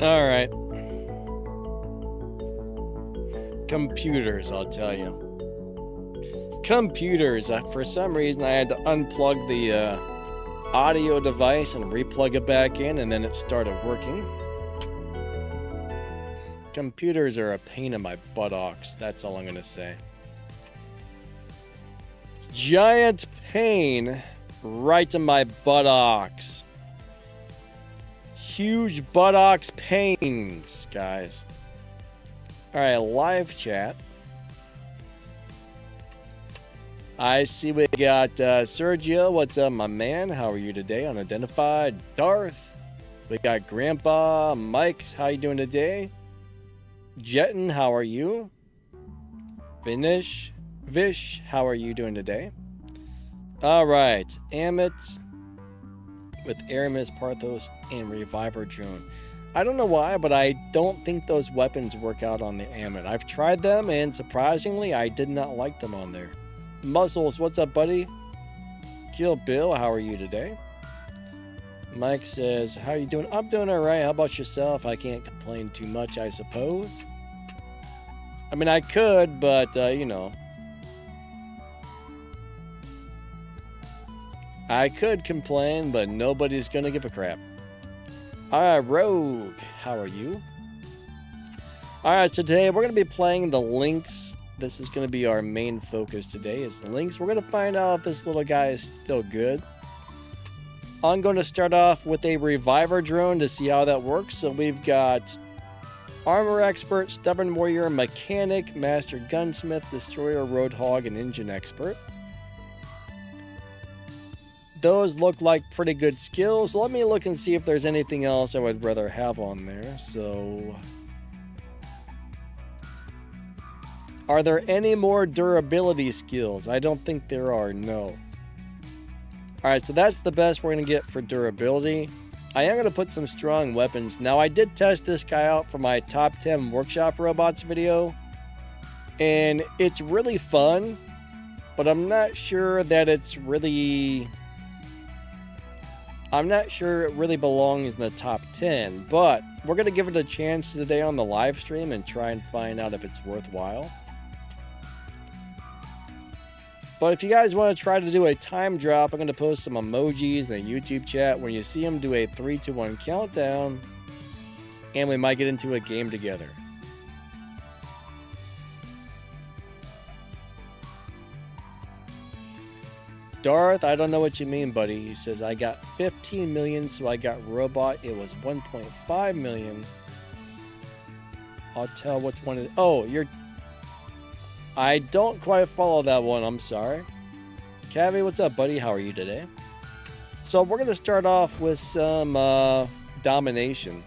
All right. Computers, I'll tell you. Computers. For some reason, I had to unplug the audio device and replug it back in, and then it started working. Computers are a pain in my buttocks. That's all I'm going to say. Giant pain right in my buttocks. Huge buttocks pains, guys. Alright, live chat. I see we got Sergio. What's up, my man? How are you today? Unidentified. Darth. We got Grandpa. Mike's. How you doing today? Jetton, how are you? Vish, how are you doing today? Alright, Amit with Aramis, Parthos, and Reviver Drone. I don't know why, but I don't think those weapons work out on the Amit. I've tried them, and surprisingly, I did not like them on there. Muscles, what's up, buddy? Kill Bill, how are you today? Mike says, how you doing? I'm doing alright. How about yourself? I can't complain too much, I suppose. I mean, I could, but, you know. I could complain, but nobody's gonna give a crap. Alright, Rogue, how are you? Alright, so today we're gonna be playing the Lynx. This is gonna be our main focus today, is the Lynx. We're gonna find out if this little guy is still good. I'm going to start off with a Reviver Drone to see how that works. So we've got Armor Expert, Stubborn Warrior, Mechanic, Master Gunsmith, Destroyer, Roadhog, and Engine Expert. Those look like pretty good skills. Let me look and see if there's anything else I would rather have on there. So, are there any more durability skills? I don't think there are, no. Alright, so that's the best we're going to get for durability. I am going to put some strong weapons. Now, I did test this guy out for my top 10 workshop robots video. And it's really fun. But I'm not sure that it's really... I'm not sure it really belongs in the top 10. But we're going to give it a chance today on the live stream and try and find out if it's worthwhile. But if you guys want to try to do a time drop, I'm going to post some emojis in the YouTube chat when you see them do a 3, 2, 1 countdown. And we might get into a game together. Darth, I don't know what you mean, buddy. He says, I got 15 million, so I got robot. It was 1.5 million. I'll tell which one it is. Oh, you're... I don't quite follow that one. I'm sorry. Cavi, what's up, buddy? How are you today? So we're going to start off with some domination.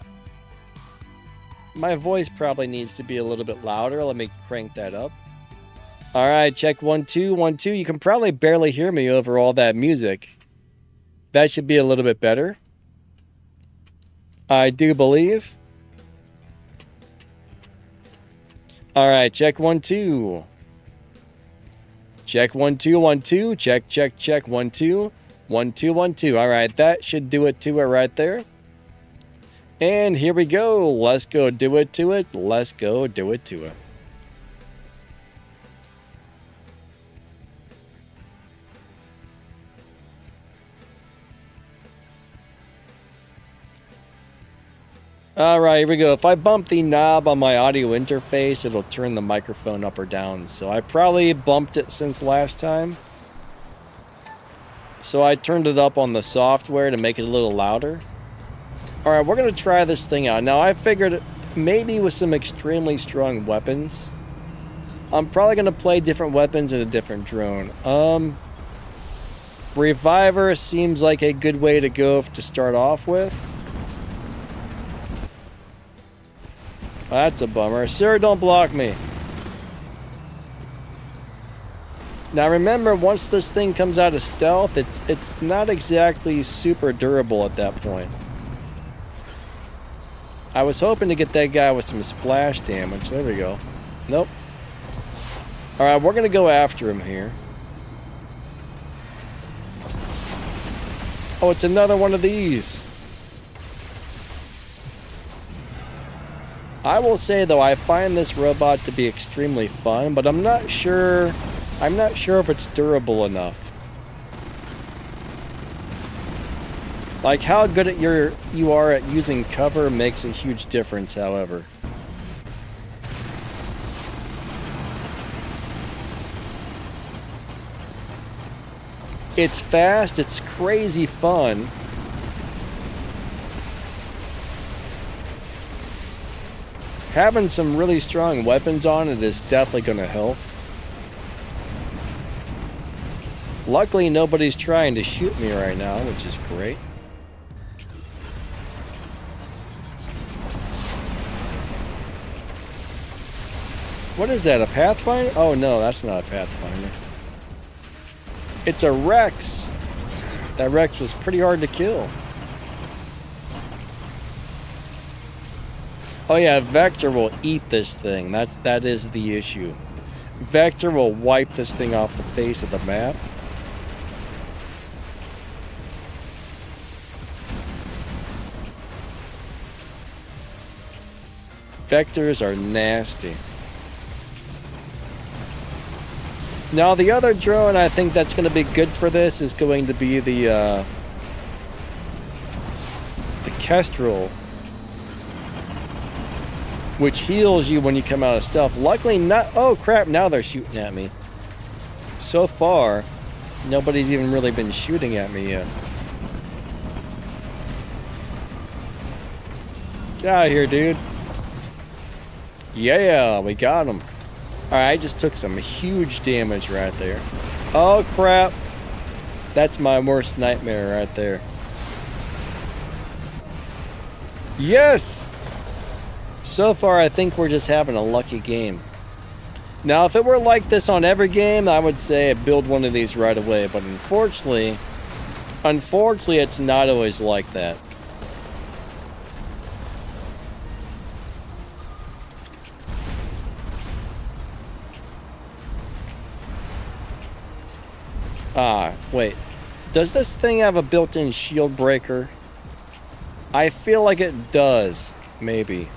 My voice probably needs to be a little bit louder. Let me crank that up. All right, check 1, 2, 1, 2. You can probably barely hear me over all that music. That should be a little bit better. I do believe. All right, check 1, 2. Check 1, 2, 1, 2. Check, check, check 1, 2. 1, 2, 1, 2. All right, that should do it to it right there. And here we go. Let's go do it to it. Let's go do it to it. Alright, here we go. If I bump the knob on my audio interface, it'll turn the microphone up or down. So I probably bumped it since last time. So I turned it up on the software to make it a little louder. Alright, we're going to try this thing out. Now I figured maybe with some extremely strong weapons. I'm probably going to play different weapons in a different drone. Reviver seems like a good way to go to start off with. That's a bummer. Sir, don't block me. Now remember, once this thing comes out of stealth, it's not exactly super durable at that point. I was hoping to get that guy with some splash damage. There we go. Nope. Alright, we're going to go after him here. Oh, it's another one of these. I will say though, I find this robot to be extremely fun, but I'm not sure if it's durable enough. Like how good you are at using cover makes a huge difference, however. It's fast, it's crazy fun. Having some really strong weapons on it is definitely going to help. Luckily, nobody's trying to shoot me right now, which is great. What is that, a Pathfinder? Oh no, that's not a Pathfinder. It's a Rex. That Rex was pretty hard to kill. Oh yeah, Vector will eat this thing. That is the issue. Vector will wipe this thing off the face of the map. Vectors are nasty. Now the other drone I think that's going to be good for this is going to be the Kestrel, which heals you when you come out of stealth. Luckily not... Oh crap, now they're shooting at me. So far, nobody's even really been shooting at me yet. Get out of here, dude. Yeah, we got him. Alright, I just took some huge damage right there. Oh crap. That's my worst nightmare right there. Yes! So far, I think we're just having a lucky game. Now, if it were like this on every game, I would say build one of these right away. But unfortunately, it's not always like that. Ah, wait. Does this thing have a built-in shield breaker? I feel like it does. Maybe.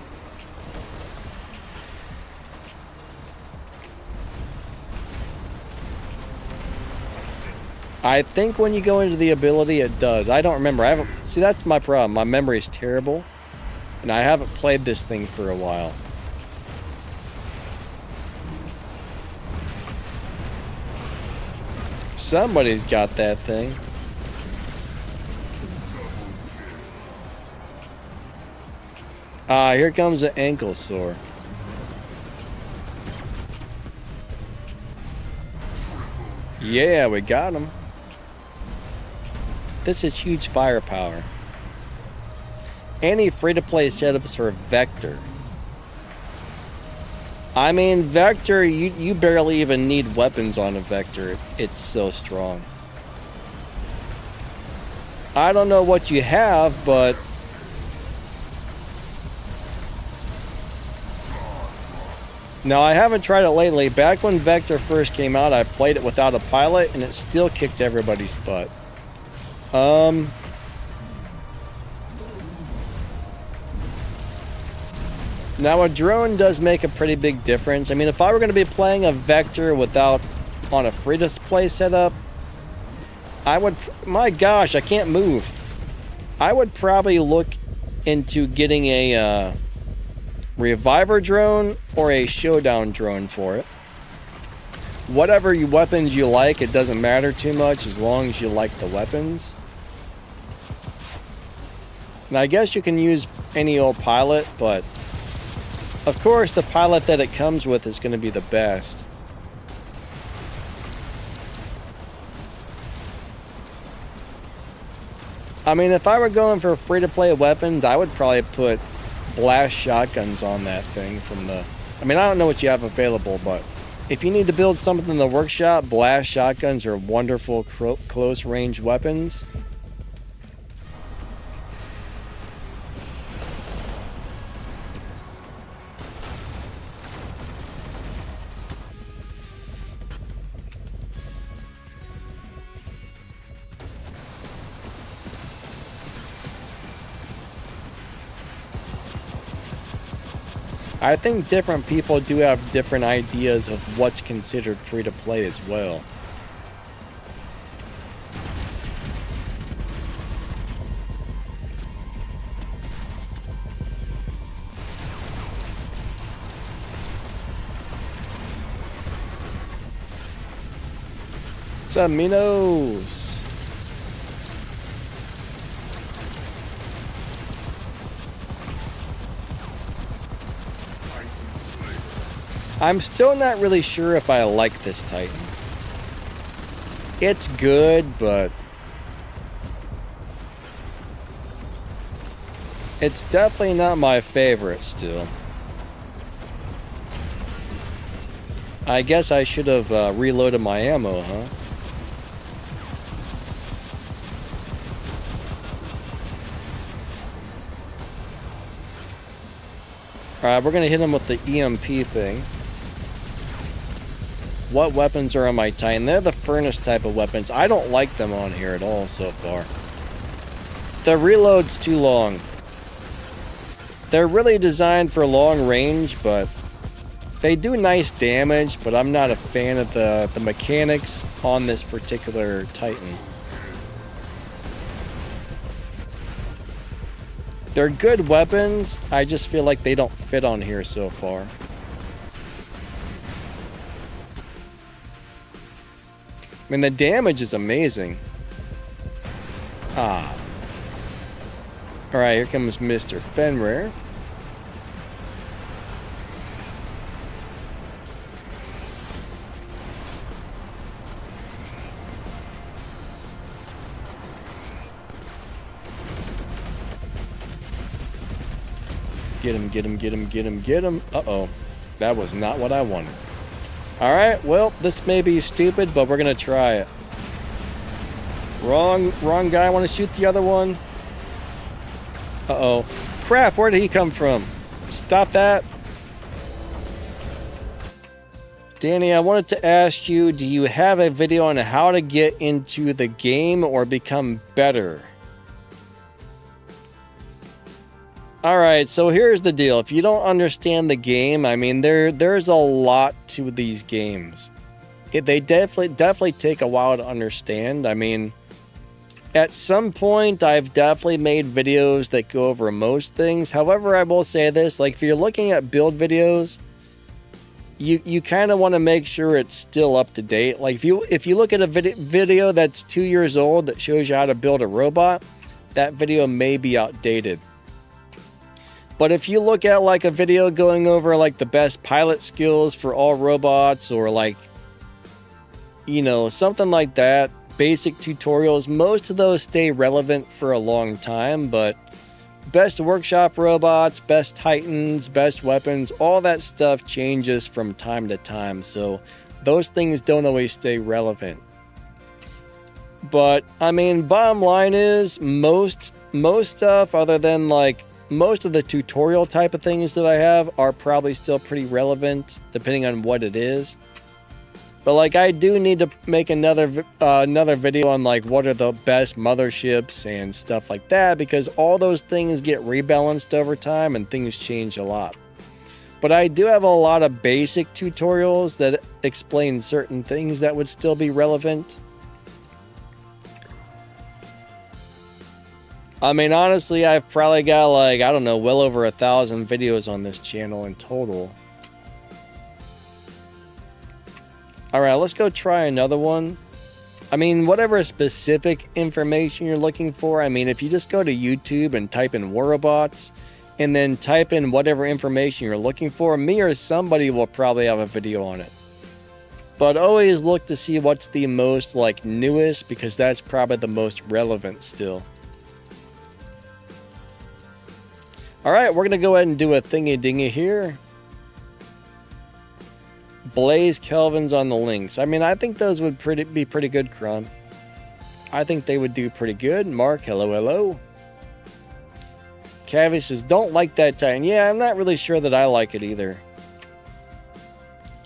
I think when you go into the ability, it does. I don't remember. I haven't... See, that's my problem. My memory is terrible. And I haven't played this thing for a while. Somebody's got that thing. Ah, here comes the ankle sore. Yeah, we got him. This is huge firepower. Any free-to-play setups for Vector. I mean, Vector, you barely even need weapons on a Vector. It's so strong. I don't know what you have, but... Now, I haven't tried it lately. Back when Vector first came out, I played it without a pilot, and it still kicked everybody's butt. Now a drone does make a pretty big difference. I mean, if I were going to be playing a Vector on a free-to-play setup, I would... My gosh, I can't move. I would probably look into getting a reviver drone or a showdown drone for it. Whatever weapons you like, it doesn't matter too much as long as you like the weapons. Now, I guess you can use any old pilot, but of course the pilot that it comes with is going to be the best. I mean, if I were going for free-to-play weapons, I would probably put blast shotguns on that thing from the... I mean, I don't know what you have available, but if you need to build something in the workshop, blast shotguns are wonderful close-range weapons. I think different people do have different ideas of what's considered free to play as well. What's up, Minos? I'm still not really sure if I like this Titan. It's good, but it's definitely not my favorite still. I guess I should have reloaded my ammo, huh? Alright, we're gonna hit him with the EMP thing. What weapons are on my Titan? They're the furnace type of weapons. I don't like them on here at all so far. The reload's too long. They're really designed for long range, but they do nice damage, but I'm not a fan of the mechanics on this particular Titan. They're good weapons, I just feel like they don't fit on here so far. I mean, the damage is amazing. Ah. Alright, here comes Mr. Fenrir. Get him, get him, get him, get him, get him. Uh-oh. That was not what I wanted. Alright, well, this may be stupid, but we're gonna try it. Wrong guy. I want to shoot the other one. Uh-oh. Crap, where did he come from? Stop that. Danny, I wanted to ask you, do you have a video on how to get into the game or become better? Alright, so here's the deal. If you don't understand the game, I mean, there's a lot to these games. They definitely take a while to understand. I mean, at some point, I've definitely made videos that go over most things. However, I will say this, like if you're looking at build videos, you kind of want to make sure it's still up to date. Like if you look at a video that's 2 years old that shows you how to build a robot, that video may be outdated. But if you look at like a video going over like the best pilot skills for all robots, or like, you know, something like that, basic tutorials, most of those stay relevant for a long time. But best workshop robots, best Titans, best weapons, all that stuff changes from time to time. So those things don't always stay relevant. But I mean, bottom line is most stuff, other than like most of the tutorial type of things that I have, are probably still pretty relevant depending on what it is. But like, I do need to make another video on like what are the best motherships and stuff like that, because all those things get rebalanced over time and things change a lot. But I do have a lot of basic tutorials that explain certain things that would still be relevant. I mean, honestly, I've probably got like, I don't know, well over 1,000 videos on this channel in total. Alright, let's go try another one. I mean, whatever specific information you're looking for, I mean, if you just go to YouTube and type in war robots, and then type in whatever information you're looking for, me or somebody will probably have a video on it. But always look to see what's the most like newest, because that's probably the most relevant still. Alright, we're going to go ahead and do a thingy-dingy here. Blaze Kelvins on the Lynx. I mean, I think those would be pretty good, Kron. I think they would do pretty good. Mark, hello, hello. Cavi says, don't like that Titan. Yeah, I'm not really sure that I like it either.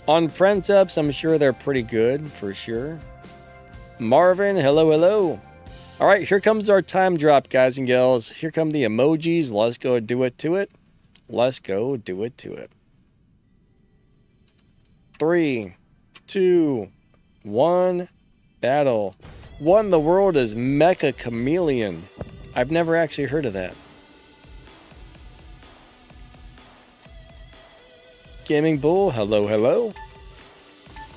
On Princeps, I'm sure they're pretty good, for sure. Marvin, hello, hello. Alright, here comes our time drop, guys and gals. Here come the emojis. Let's go do it to it. Let's go do it to it. 3, 2, 1. Battle. What in the world is Mecha Chameleon? I've never actually heard of that. Gaming Bull, hello, hello.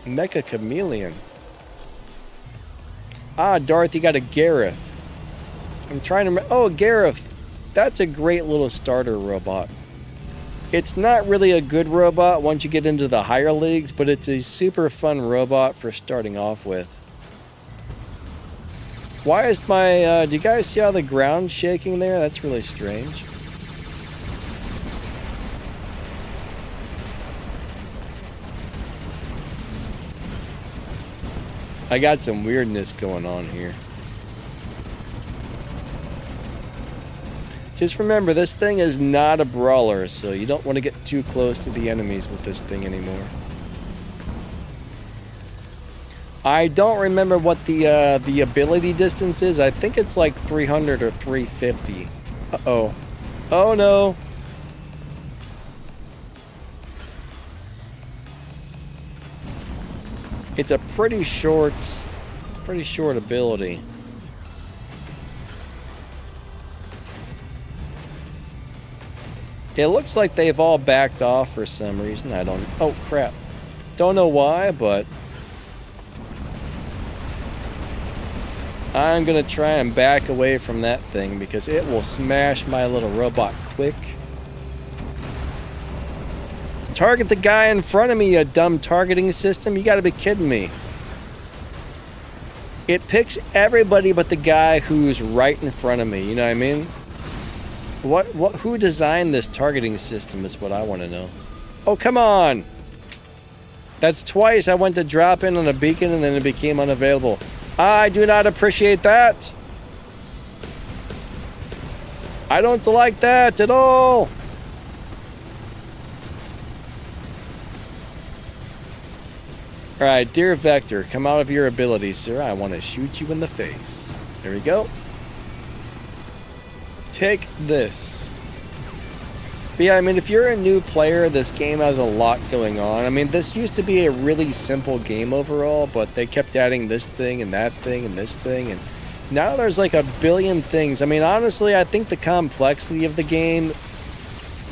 Mecha Chameleon. Ah, Darth, you got a Gareth. I'm trying to remember. Oh, Gareth. That's a great little starter robot. It's not really a good robot once you get into the higher leagues, but it's a super fun robot for starting off with. Why is my, do you guys see how the ground's shaking there? That's really strange. I got some weirdness going on here. Just remember, this thing is not a brawler, so you don't want to get too close to the enemies with this thing anymore. I don't remember what the ability distance is. I think it's like 300 or 350. Uh-oh. Oh, no. It's a pretty short ability. It looks like they've all backed off for some reason. I don't... Oh, crap. Don't know why, but... I'm going to try and back away from that thing because it will smash my little robot quick. Target the guy in front of me, you dumb targeting system. You got to be kidding me. It picks everybody but the guy who's right in front of me. You know what I mean? Who designed this targeting system is what I want to know. Oh, come on. That's twice I went to drop in on a beacon and then it became unavailable. I do not appreciate that. I don't like that at all. Alright, dear Vector, come out of your ability, sir. I want to shoot you in the face. There we go. Take this. But yeah, I mean, if you're a new player, this game has a lot going on. I mean, this used to be a really simple game overall, but they kept adding this thing and that thing and this thing, and now there's like a billion things. I mean, honestly, I think the complexity of the game...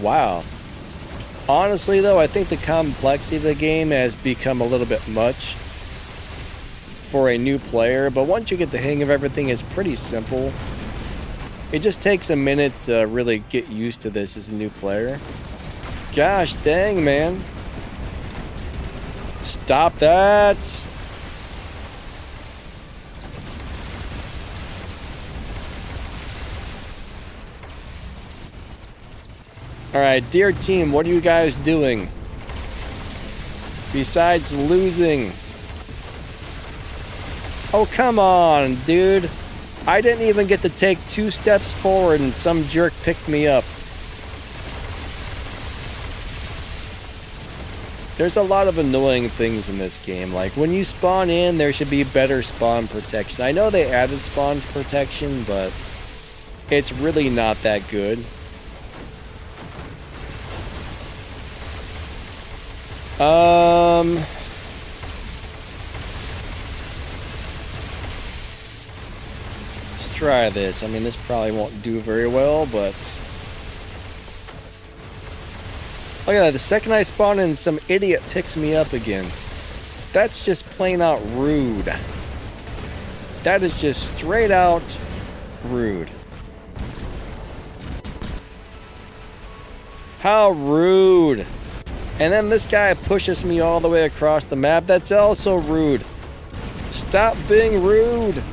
Wow. Honestly, though, I think the complexity of the game has become a little bit much for a new player, but once you get the hang of everything, it's pretty simple. It just takes a minute to really get used to this as a new player. Gosh dang, man. Stop that. Alright, dear team, what are you guys doing? Besides losing. Oh, come on, dude. I didn't even get to take 2 steps forward and some jerk picked me up. There's a lot of annoying things in this game. Like, when you spawn in, there should be better spawn protection. I know they added spawn protection, but it's really not that good. Let's try this. I mean, this probably won't do very well, but... Look at that. The second I spawn in, some idiot picks me up again. That's just plain out rude. That is just straight out rude. How rude. And then this guy pushes me all the way across the map. That's also rude. Stop being rude.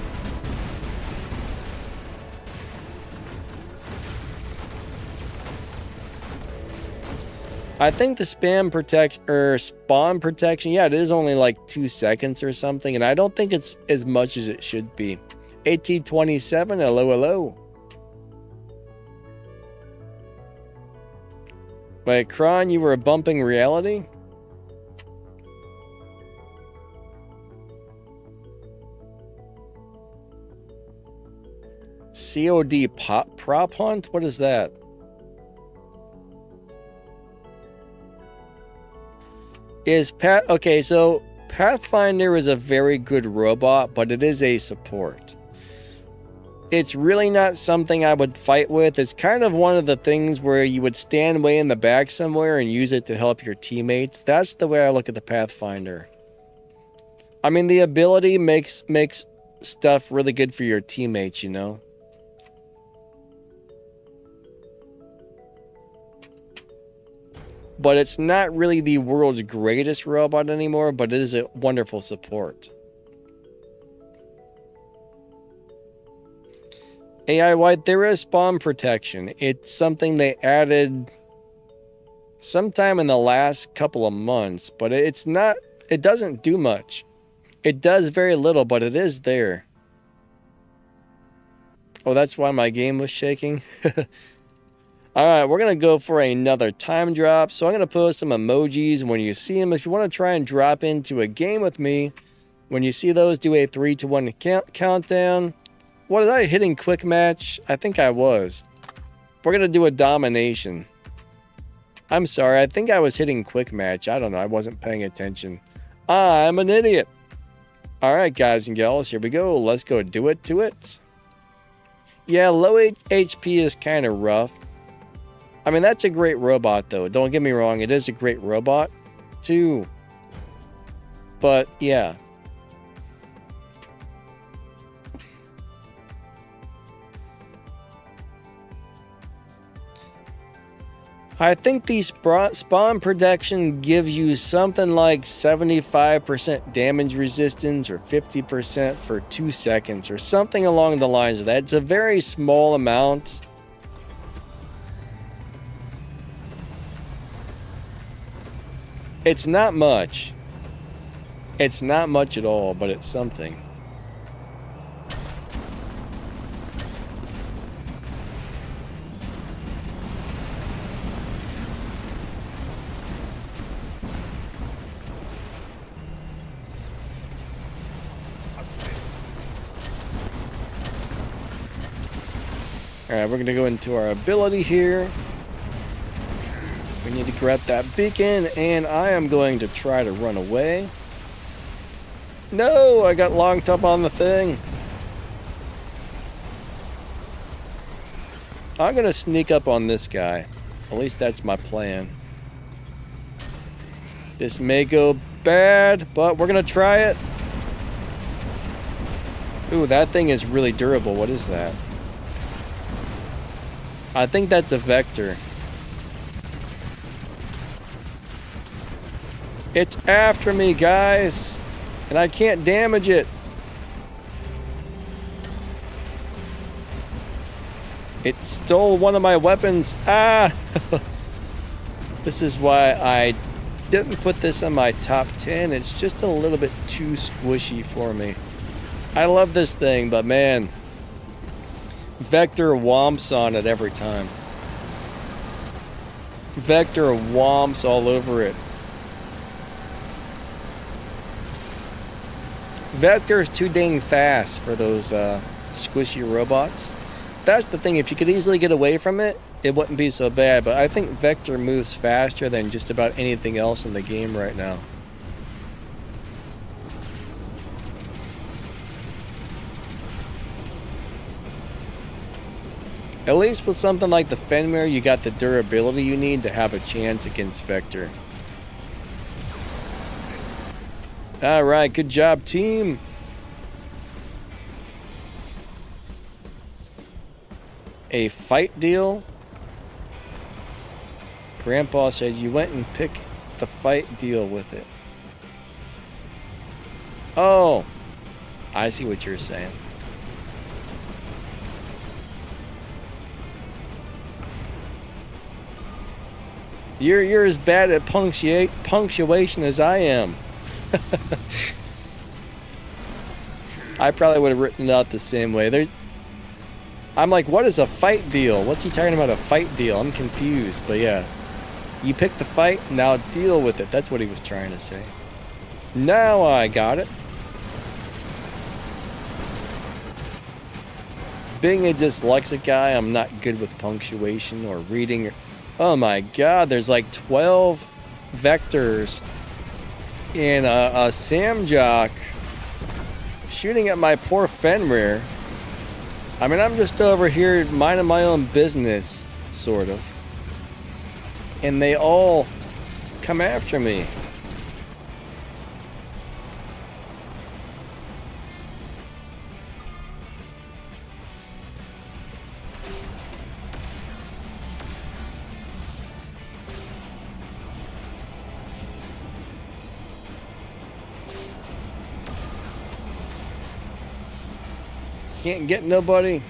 I think the spawn protection, yeah, it is only like 2 seconds or something, and I don't think it's as much as it should be. AT27, hello, hello. Wait, Kron, you were bumping reality? COD prop hunt? What is that? Okay, so Pathfinder is a very good robot, but it is a support. It's really not something I would fight with. It's kind of one of the things where you would stand way in the back somewhere and use it to help your teammates. That's the way I look at the Pathfinder. I mean, the ability makes stuff really good for your teammates, you know? But it's not really the world's greatest robot anymore, but it is a wonderful support. AI White, there is spawn protection. It's something they added sometime in the last couple of months, but it doesn't do much. It does very little, but it is there. Oh, that's why my game was shaking. Alright, we're going to go for another time drop. So I'm going to post some emojis. When you see them, if you want to try and drop into a game with me, when you see those, do a 3 to 1 countdown. What is I hitting quick match? I think I was. We're going to do a domination. I'm sorry, I think I was hitting quick match. I don't know, I wasn't paying attention. I'm an idiot. Alright, guys and gals, here we go. Let's go do it to it. Yeah, low HP is kind of rough. I mean, that's a great robot, though. Don't get me wrong. It is a great robot, too. But, yeah. I think the spawn protection gives you something like 75% damage resistance or 50% for 2 seconds or something along the lines of that. It's a very small amount. It's not much. It's not much at all, but it's something. Alright, we're going to go into our ability here. We need to grab that beacon, and I am going to try to run away. No, I got locked up on the thing. I'm going to sneak up on this guy. At least that's my plan. This may go bad, but we're going to try it. Ooh, that thing is really durable. What is that? I think that's a vector. It's after me, guys, and I can't damage it. It stole one of my weapons. Ah! This is why I didn't put this on my top 10. It's just a little bit too squishy for me. I love this thing, but man, Vector womps on it every time. Vector womps all over it. Vector is too dang fast for those squishy robots. That's the thing, if you could easily get away from it, it wouldn't be so bad, but I think Vector moves faster than just about anything else in the game right now. At least with something like the Fenrir, you got the durability you need to have a chance against Vector. Alright, good job, team. A fight deal? Grandpa says you went and picked the fight deal with it. Oh, I see what you're saying. You're as bad at punctuation as I am. I probably would have written it out the same way. I'm like, what is a fight deal? What's he talking about, a fight deal? I'm confused, but yeah. You pick the fight, now deal with it. That's what he was trying to say. Now I got it. Being a dyslexic guy, I'm not good with punctuation or reading. Oh my god, there's like 12 vectors And a Samjock shooting at my poor Fenrir. I mean, I'm just over here minding my own business, sort of. And they all come after me. Can't get nobody.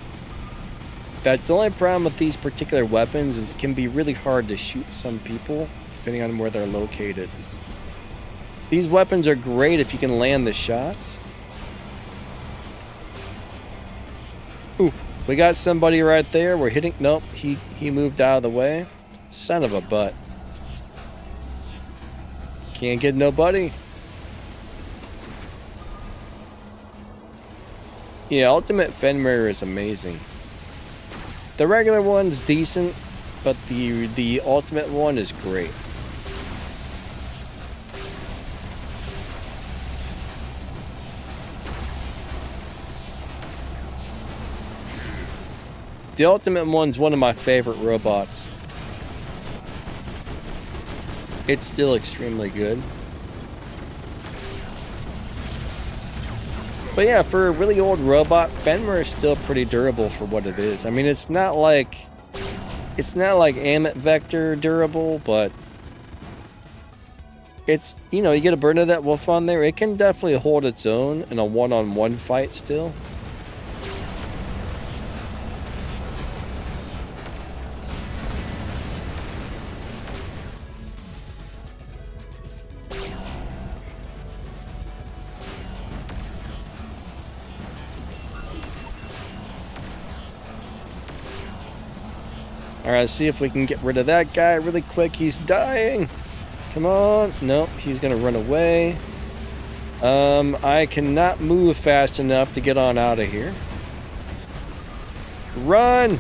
That's the only problem with these particular weapons, is it can be really hard to shoot some people depending on where they're located. These weapons are great if you can land the shots. Ooh, we got somebody right there. We're hitting. Nope, he moved out of the way. Son of a butt. Can't get nobody. Yeah, Ultimate Fenrir is amazing. The regular one's decent, but the Ultimate one is great. The Ultimate one's one of my favorite robots. It's still extremely good. But yeah, for a really old robot, Fenrir is still pretty durable for what it is. I mean, it's not like Amit Vector durable, but it's, you know, you get a Bernadette Wolf on there, it can definitely hold its own in a one-on-one fight still. Alright, see if we can get rid of that guy really quick. He's dying. Come on. Nope, he's going to run away. I cannot move fast enough to get on out of here. Run!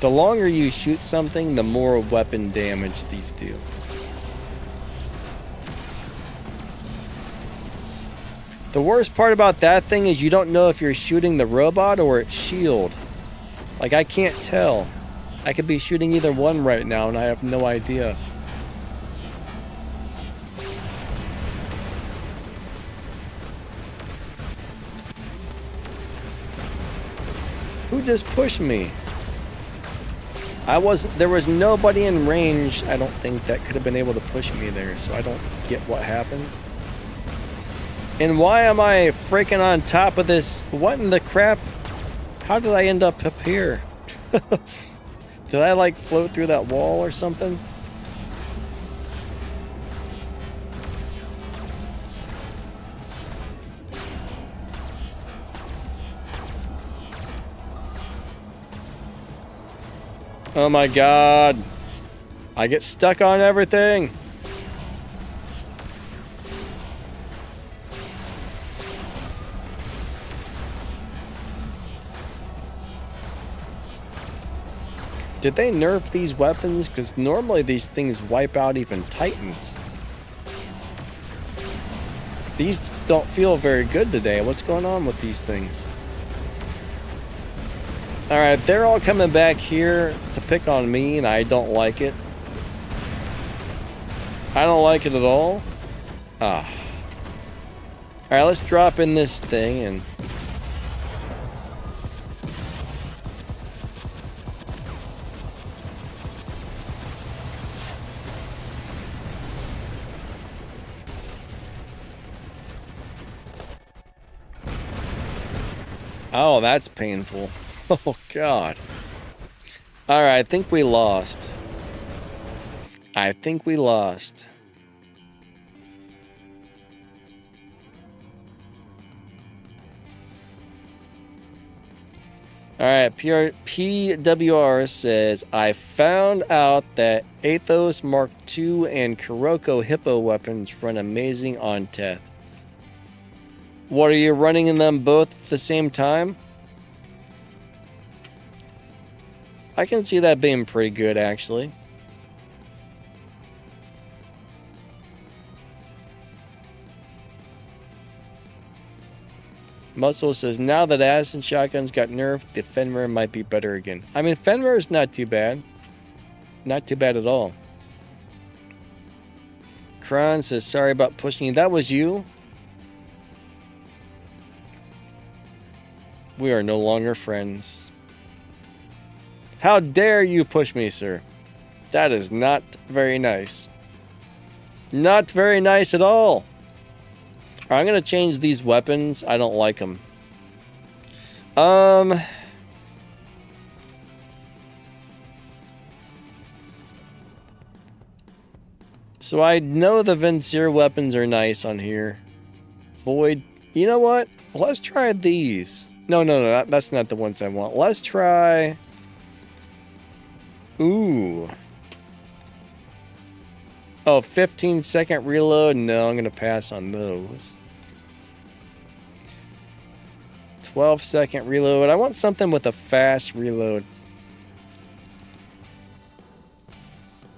The longer you shoot something, the more weapon damage these do. The worst part about that thing is you don't know if you're shooting the robot or its shield. Like, I can't tell. I could be shooting either one right now and I have no idea. Who just pushed me? There was nobody in range, I don't think, that could have been able to push me there, so I don't get what happened. And why am I freaking on top of this? What in the crap? How did I end up here? Did I like float through that wall or something? Oh my god. I get stuck on everything. Did they nerf these weapons? Because normally these things wipe out even Titans. These don't feel very good today. What's going on with these things? Alright, they're all coming back here to pick on me, and I don't like it. I don't like it at all. Ah. Alright, let's drop in this thing and... Oh, that's painful. Oh, God. Alright, I think we lost. I think we lost. Alright, PWR says, I found out that Athos Mark II and Kuroko Hippo weapons run amazing on Teth. What, are you running in them both at the same time? I can see that being pretty good, actually. Muscle says, now that Addison shotguns got nerfed, the Fenrir might be better again. I mean, Fenrir is not too bad. Not too bad at all. Kron says, sorry about pushing you. That was you? We are no longer friends. How dare you push me, sir? That is not very nice. Not very nice at all. I'm going to change these weapons. I don't like them. So I know the Vincier weapons are nice on here. Void. You know what? Let's try these. No, that's not the ones I want. Let's try... Ooh. Oh, 15-second reload? No, I'm going to pass on those. 12-second reload. I want something with a fast reload.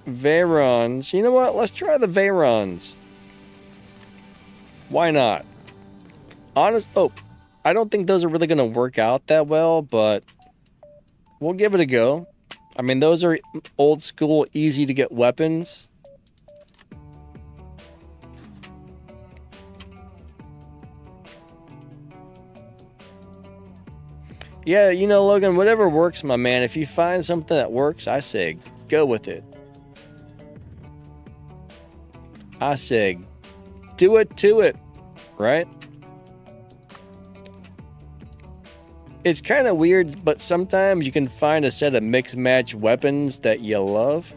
Vayrons. You know what? Let's try the Vayrons. Why not? Oh, I don't think those are really going to work out that well, but we'll give it a go. I mean, those are old school, easy to get weapons. Yeah, you know, Logan, whatever works, my man. If you find something that works, I say go with it. I say do it to it, right? It's kind of weird, but sometimes you can find a set of mixed match weapons that you love.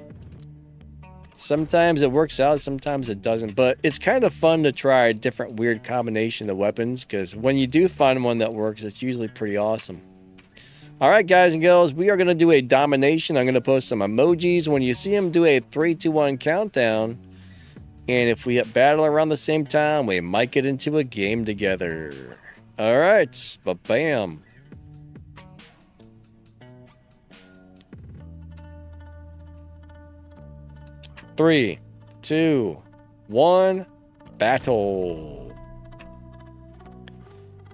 Sometimes it works out, sometimes it doesn't, but it's kind of fun to try a different weird combination of weapons, because when you do find one that works, it's usually pretty awesome. Alright guys and girls, we are going to do a domination. I'm going to post some emojis. When you see them, do a 3, 2, 1 countdown. And if we hit battle around the same time, we might get into a game together. Alright, ba-bam. Three, 2, 1, battle.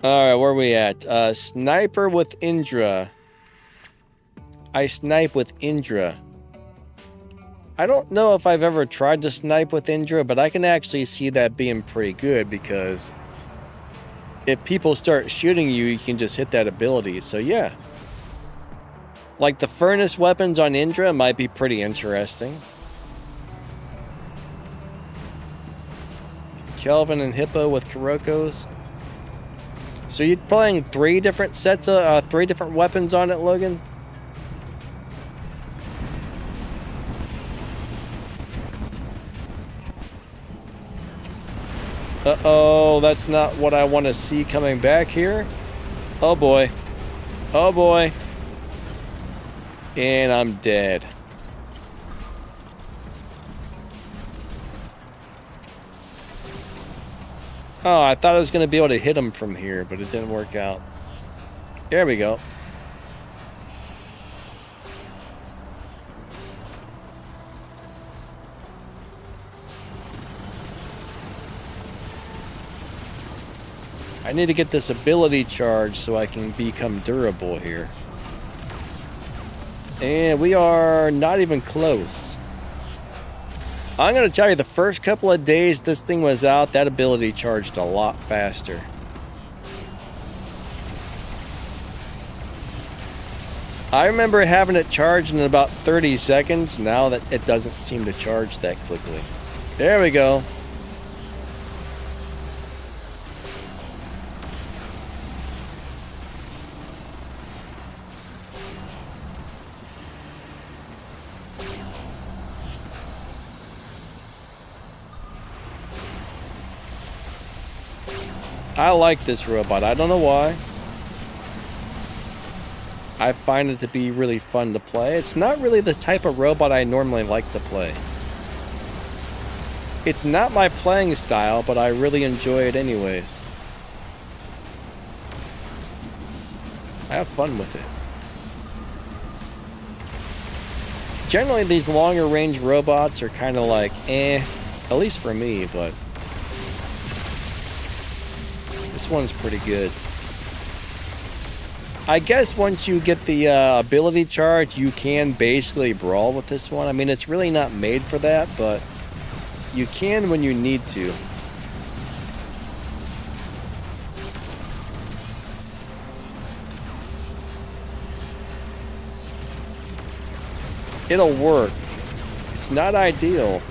Alright, where are we at? Sniper with Indra. I snipe with Indra. I don't know if I've ever tried to snipe with Indra, but I can actually see that being pretty good, because if people start shooting you, you can just hit that ability. So yeah. Like the furnace weapons on Indra might be pretty interesting. Kelvin and Hippo with Kuroko's. So you're playing 3 different sets of 3 different weapons on it, Logan? Uh-oh, that's not what I want to see coming back here. Oh boy. Oh boy. And I'm dead. Oh, I thought I was going to be able to hit him from here, but it didn't work out. There we go. I need to get this ability charged so I can become durable here. And we are not even close. I'm going to tell you, the first couple of days this thing was out, that ability charged a lot faster. I remember having it charged in about 30 seconds. Now that it doesn't seem to charge that quickly. There we go. I like this robot. I don't know why. I find it to be really fun to play. It's not really the type of robot I normally like to play. It's not my playing style, but I really enjoy it anyways. I have fun with it. Generally, these longer range robots are kind of like, eh, at least for me, but this one's pretty good. I guess once you get the ability charge, you can basically brawl with this one. I mean, it's really not made for that, but you can when you need to. It'll work. It's not ideal.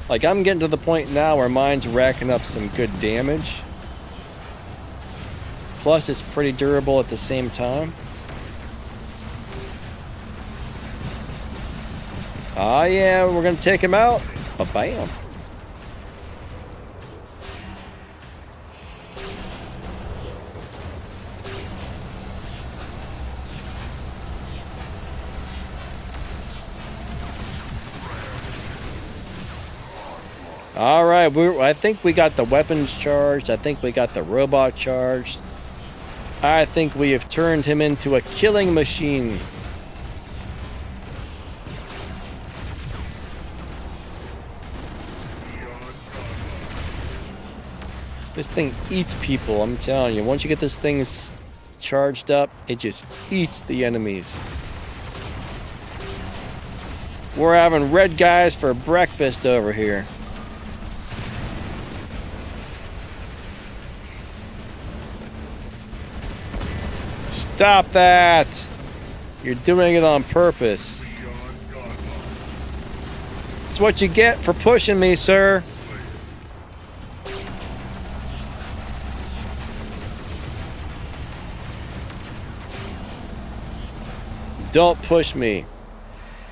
Like, I'm getting to the point now where mine's racking up some good damage. Plus, it's pretty durable at the same time. Oh yeah, we're gonna take him out. Ba-bam. All right, I think we got the weapons charged. I think we got the robot charged. I think we have turned him into a killing machine. This thing eats people, I'm telling you. Once you get this thing charged up, it just eats the enemies. We're having red guys for breakfast over here. Stop that! You're doing it on purpose. It's what you get for pushing me, sir. Don't push me.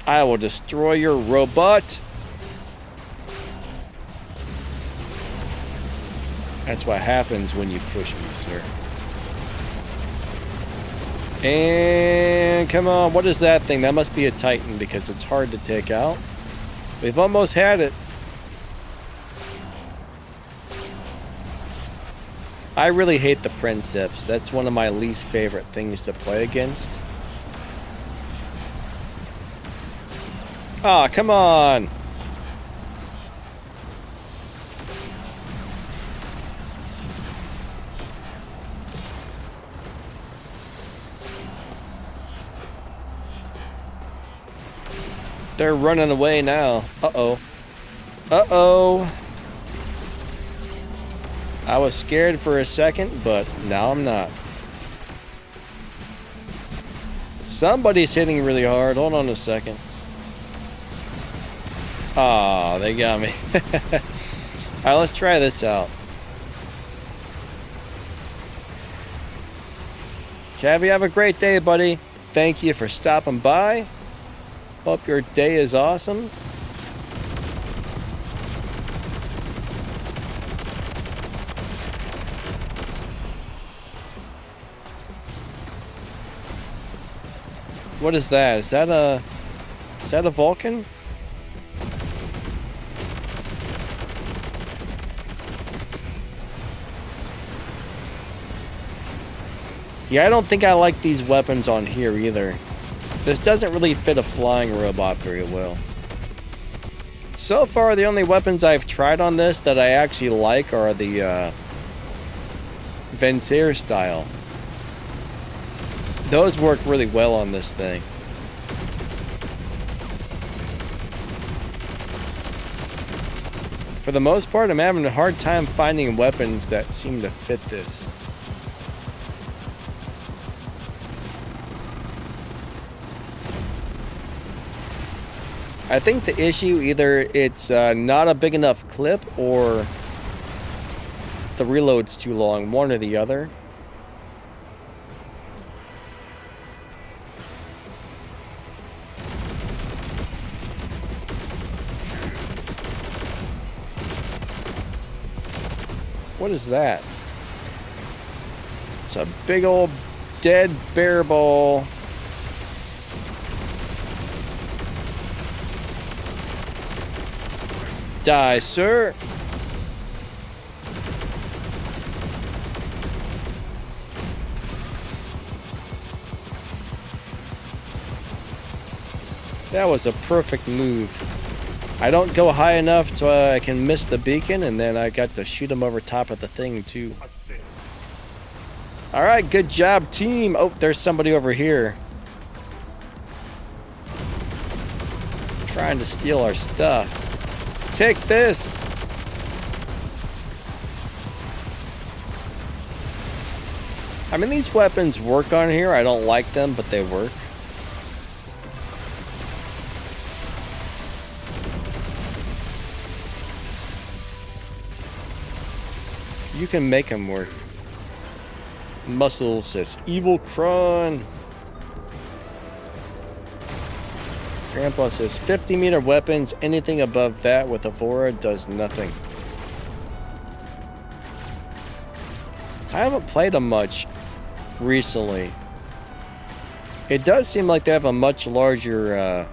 I will destroy your robot. That's what happens when you push me, sir. And come on, what is that thing? That must be a Titan because it's hard to take out. We've almost had it. I really hate the Princeps. That's one of my least favorite things to play against. Ah, come on. They're running away now. Uh-oh. Uh-oh. I was scared for a second, but now I'm not. Somebody's hitting really hard. Hold on a second. Ah, they got me. Alright, let's try this out. Cavi, have a great day, buddy. Thank you for stopping by. Hope your day is awesome. What is that? Is that a Vulcan? Yeah, I don't think I like these weapons on here either. This doesn't really fit a flying robot very well. So far, the only weapons I've tried on this that I actually like are the Vencer style. Those work really well on this thing. For the most part, I'm having a hard time finding weapons that seem to fit this. I think the issue, either it's not a big enough clip or the reload's too long, one or the other. What is that? It's a big old dead bear ball. Die, sir. That was a perfect move. I don't go high enough so I can miss the beacon, and then I got to shoot him over top of the thing too. All right, good job, team. Oh, there's somebody over here. Trying to steal our stuff. Take this. I mean, these weapons work on here. I don't like them, but they work. You can make them work. Muscle says evil Kron. Grandpa says 50-meter weapons. Anything above that with Avora does nothing. I haven't played them much recently. It does seem like they have a much larger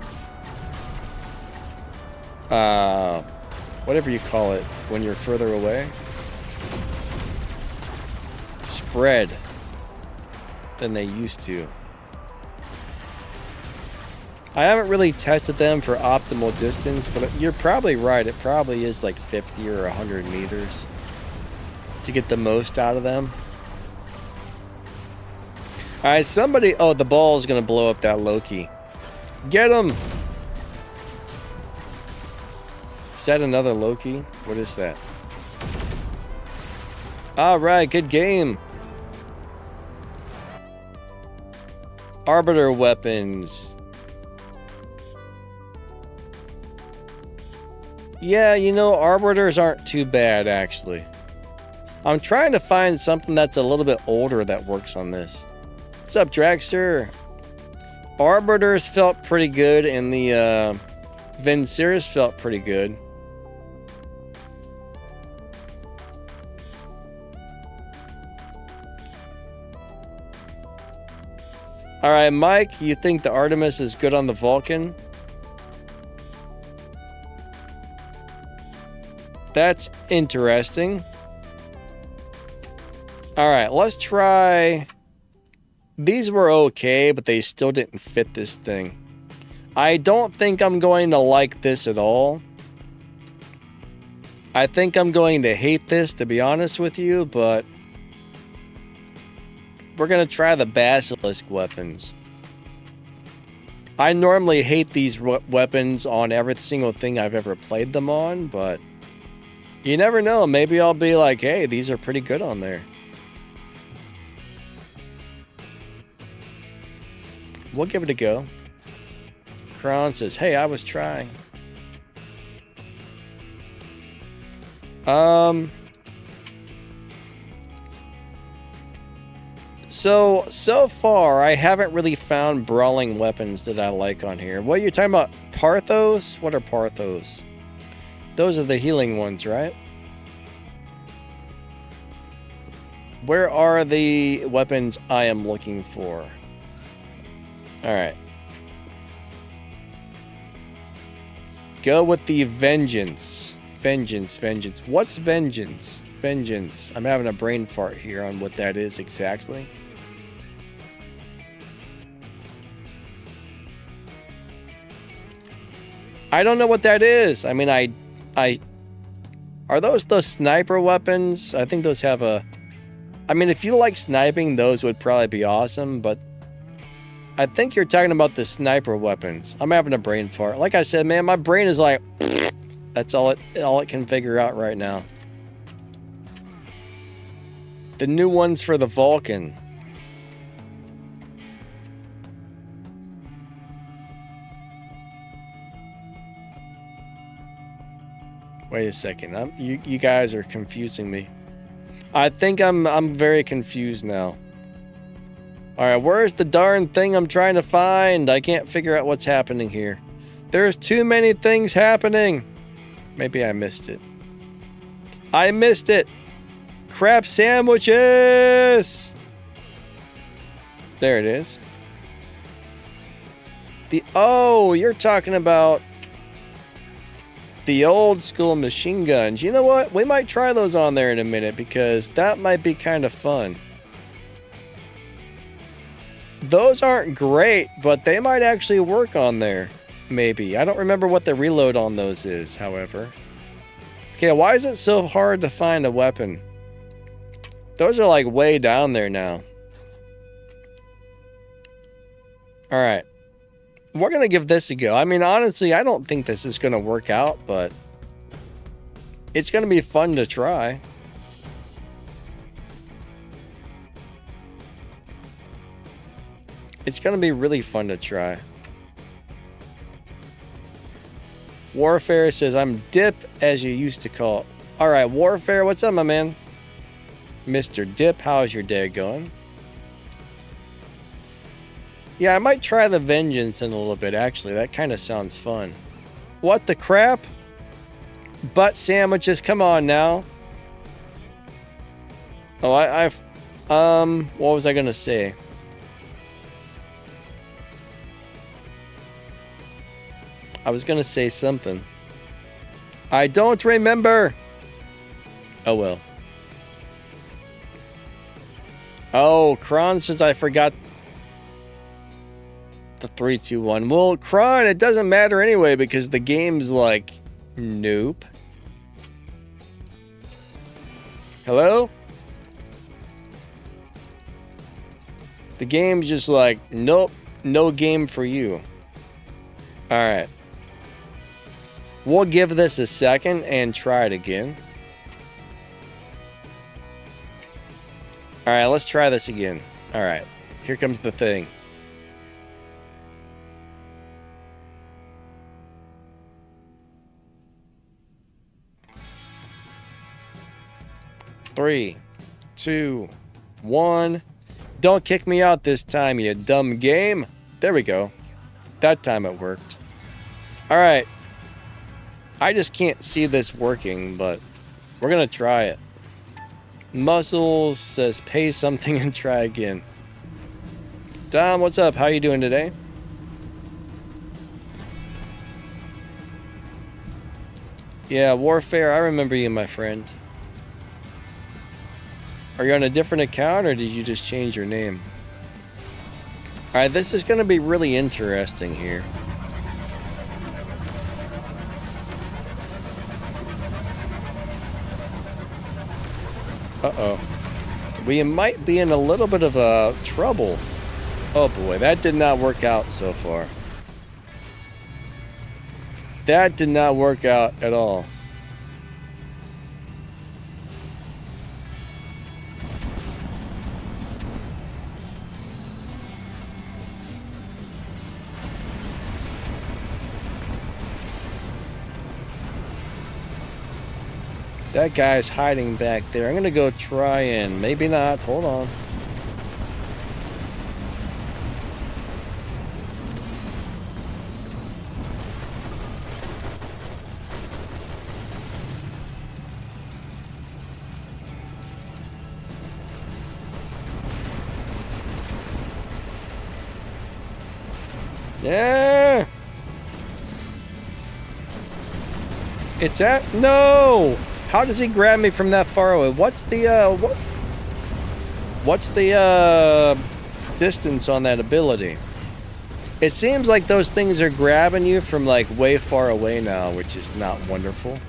whatever you call it when you're further away, spread than they used to. I haven't really tested them for optimal distance, but you're probably right. It probably is like 50 or 100 meters to get the most out of them. All right, somebody... Oh, the ball is going to blow up that Loki. Get him! Is that another Loki? What is that? All right, good game. Arbiter weapons. Yeah, you know, arbiters aren't too bad, actually. I'm trying to find something that's a little bit older that works on this. What's up, Dragster? Arbiters felt pretty good, and the Vensiris felt pretty good. Alright, Mike, you think the Artemis is good on the Vulcan? That's interesting. Alright, let's try... These were okay, but they still didn't fit this thing. I don't think I'm going to like this at all. I think I'm going to hate this, to be honest with you, but... We're going to try the Basilisk weapons. I normally hate these weapons on every single thing I've ever played them on, but... You never know, maybe I'll be like, hey, these are pretty good on there. We'll give it a go. Kron says, hey, I was trying. So far, I haven't really found brawling weapons that I like on here. What are you talking about? Parthos? What are Parthos? Those are the healing ones, right? Where are the weapons I am looking for? Alright. Go with the Vengeance. Vengeance. What's Vengeance? Vengeance. I'm having a brain fart here on what that is exactly. I don't know what that is. I mean, are those the sniper weapons? I think those have a... I mean, if you like sniping, those would probably be awesome, but I think you're talking about the sniper weapons. I'm having a brain fart. Like I said, man, my brain is like... That's all it can figure out right now. The new ones for the Vulcan. Wait a second. You guys are confusing me. I think I'm very confused now. Alright, where's the darn thing I'm trying to find? I can't figure out what's happening here. There's too many things happening. Maybe I missed it. I missed it. Crab sandwiches. There it is. Oh, you're talking about the old school machine guns. You know what? We might try those on there in a minute because that might be kind of fun. Those aren't great, but they might actually work on there. Maybe. I don't remember what the reload on those is, however. Okay, why is it so hard to find a weapon? Those are like way down there now. Alright. We're going to give this a go. I mean, honestly, I don't think this is going to work out, but it's going to be fun to try. It's going to be really fun to try. Warfare says, I'm Dip, as you used to call it. Alright, Warfare, what's up, my man? Mr. Dip, how's your day going? Yeah, I might try the Vengeance in a little bit, actually. That kind of sounds fun. What the crap? Butt sandwiches, come on now. Oh, what was I going to say? I was going to say something. I don't remember. Oh, well. Oh, Kron says I forgot the 3, 2, 1. Well, Kron, it doesn't matter anyway because the game's like, nope. Hello? The game's just like, nope, no game for you. Alright. We'll give this a second and try it again. Alright, let's try this again. Alright, here comes the thing. Three, 2, 1. Don't kick me out this time, you dumb game. There we go. That time it worked. Alright. I just can't see this working, but we're going to try it. Muscles says pay something and try again. Dom, what's up? How you doing today? Yeah, Warfare, I remember you, my friend. Are you on a different account or did you just change your name? Alright, this is going to be really interesting here. Uh-oh. We might be in a little bit of trouble. Oh boy, that did not work out so far. That did not work out at all. That guy's hiding back there. I'm going to go try and maybe not. Hold on. Yeah. It's at no. How does he grab me from that far away? What's the distance on that ability? It seems like those things are grabbing you from like way far away now, which is not wonderful.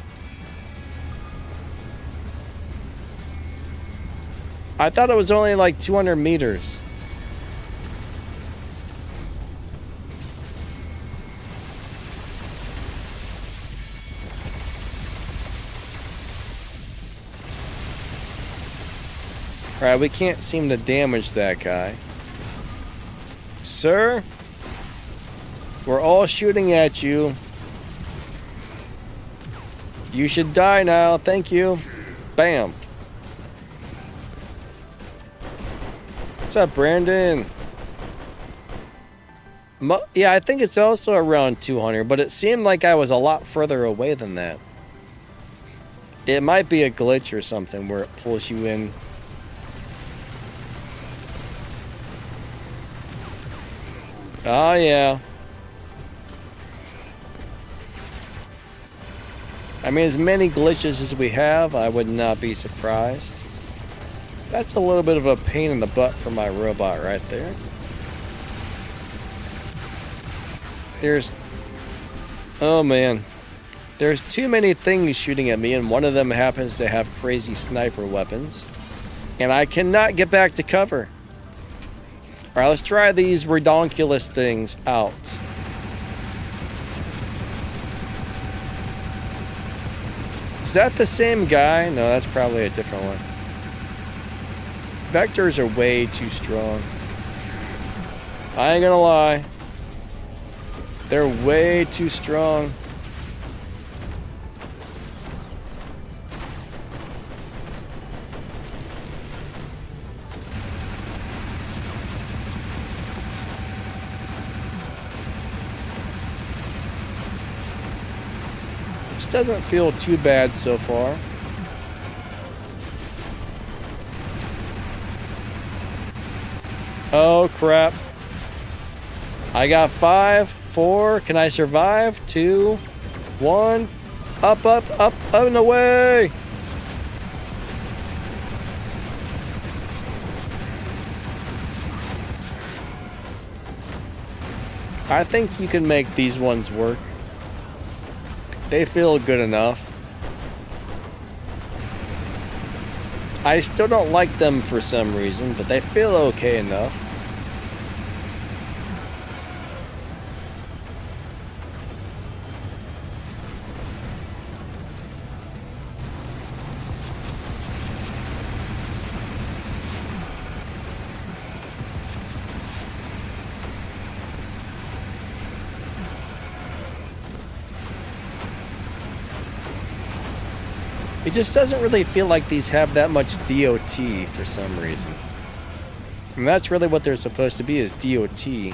I thought it was only like 200 meters. Alright, we can't seem to damage that guy. Sir? We're all shooting at you. You should die now. Thank you. Bam. What's up, Brandon? Yeah, I think it's also around 200, but it seemed like I was a lot further away than that. It might be a glitch or something where it pulls you in. Oh, yeah. I mean, as many glitches as we have, I would not be surprised. That's a little bit of a pain in the butt for my robot right there. There's Oh man. There's too many things shooting at me, and one of them happens to have crazy sniper weapons. And I cannot get back to cover. Alright, let's try these redonkulous things out. Is that the same guy? No, that's probably a different one. Vectors are way too strong. I ain't gonna lie. They're way too strong. This doesn't feel too bad so far. Oh crap. I got 5, 4. Can I survive? 2, 1. Up, up, up, up and away. I think you can make these ones work. They feel good enough. I still don't like them for some reason, but they feel okay enough. It just doesn't really feel like these have that much DOT for some reason. And that's really what they're supposed to be, is DOT.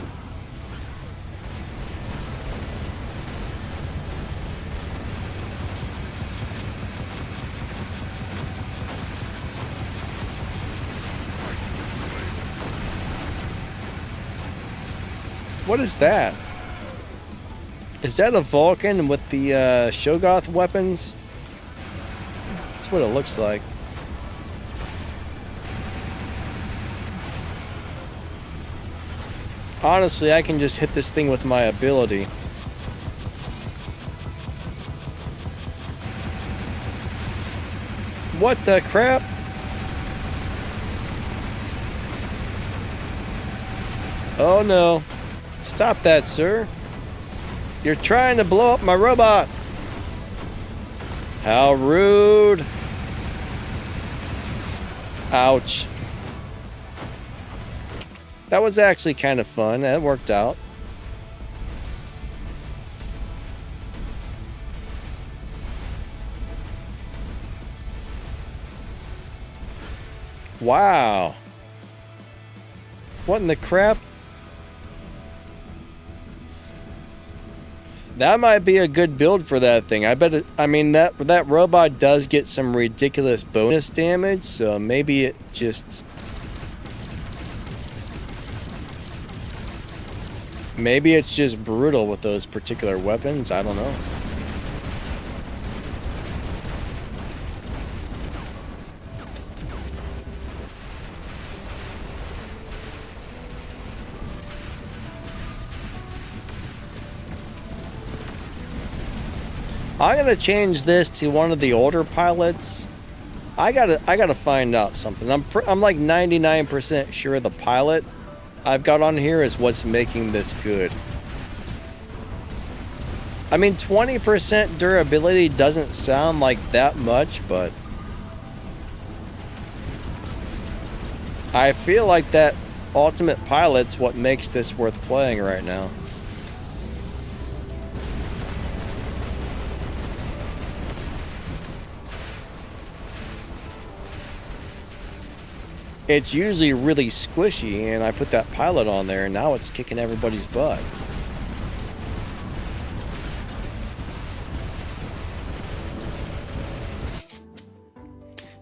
What is that? Is that a Vulcan with the Shogoth weapons? That's what it looks like. Honestly, I can just hit this thing with my ability. What the crap? Oh no. Stop that, sir. You're trying to blow up my robot. How rude. Ouch. That was actually kind of fun. That worked out. Wow. What in the crap? That might be a good build for that thing. I bet it, I mean, that robot does get some ridiculous bonus damage, so maybe it just... Maybe it's just brutal with those particular weapons. I don't know. I'm gonna change this to one of the older pilots. I gotta find out something. I'm like 99% sure the pilot I've got on here is what's making this good. I mean, 20% durability doesn't sound like that much, but I feel like that ultimate pilot's what makes this worth playing right now. It's usually really squishy, and I put that pilot on there, and now it's kicking everybody's butt.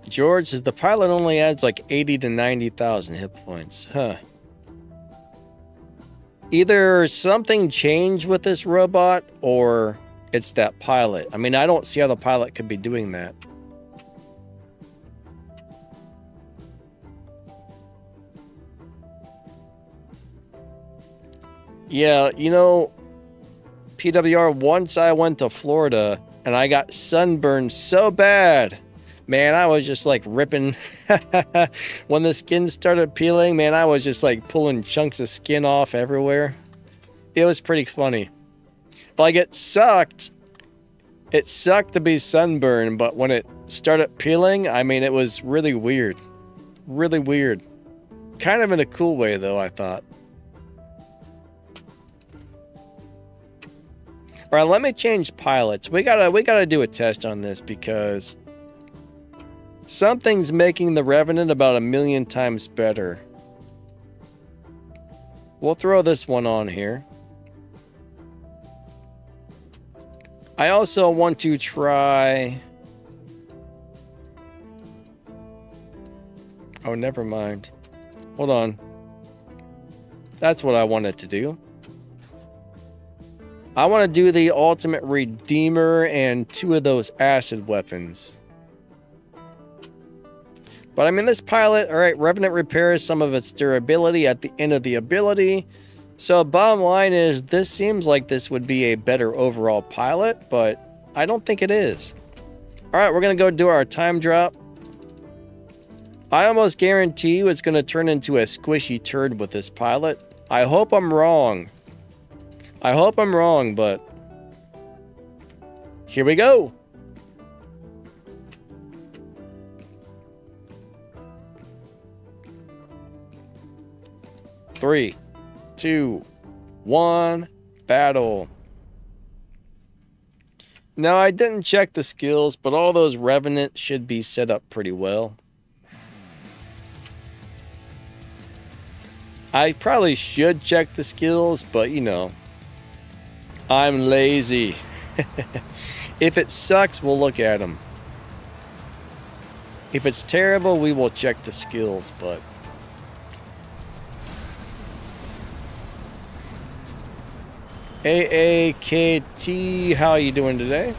George says the pilot only adds like 80 to 90,000 hit points. Huh. Either something changed with this robot, or it's that pilot. I mean, I don't see how the pilot could be doing that. Yeah, you know, PWR, once I went to Florida and I got sunburned so bad. Man, I was just like ripping. When the skin started peeling, man, I was just like pulling chunks of skin off everywhere. It was pretty funny. Like, it sucked. It sucked to be sunburned, but when it started peeling, I mean, it was really weird. Really weird. Kind of in a cool way, though, I thought. All right, let me change pilots. We gotta do a test on this because something's making the Revenant about 1,000,000 times better. We'll throw this one on here. I also want to try... Oh, never mind. Hold on. That's what I wanted to do. I want to do the Ultimate Redeemer and 2 of those acid weapons. But I mean, this pilot, alright, Revenant repairs some of its durability at the end of the ability. So bottom line is, this seems like this would be a better overall pilot, but I don't think it is. Alright, we're going to go do our time drop. I almost guarantee you it's going to turn into a squishy turd with this pilot. I hope I'm wrong. I hope I'm wrong, but here we go. Three, 2, 1, battle. Now, I didn't check the skills, but all those Revenants should be set up pretty well. I probably should check the skills, but you know, I'm lazy. If it sucks, we'll look at them. If it's terrible, we will check the skills, but... AAKT, how are you doing today?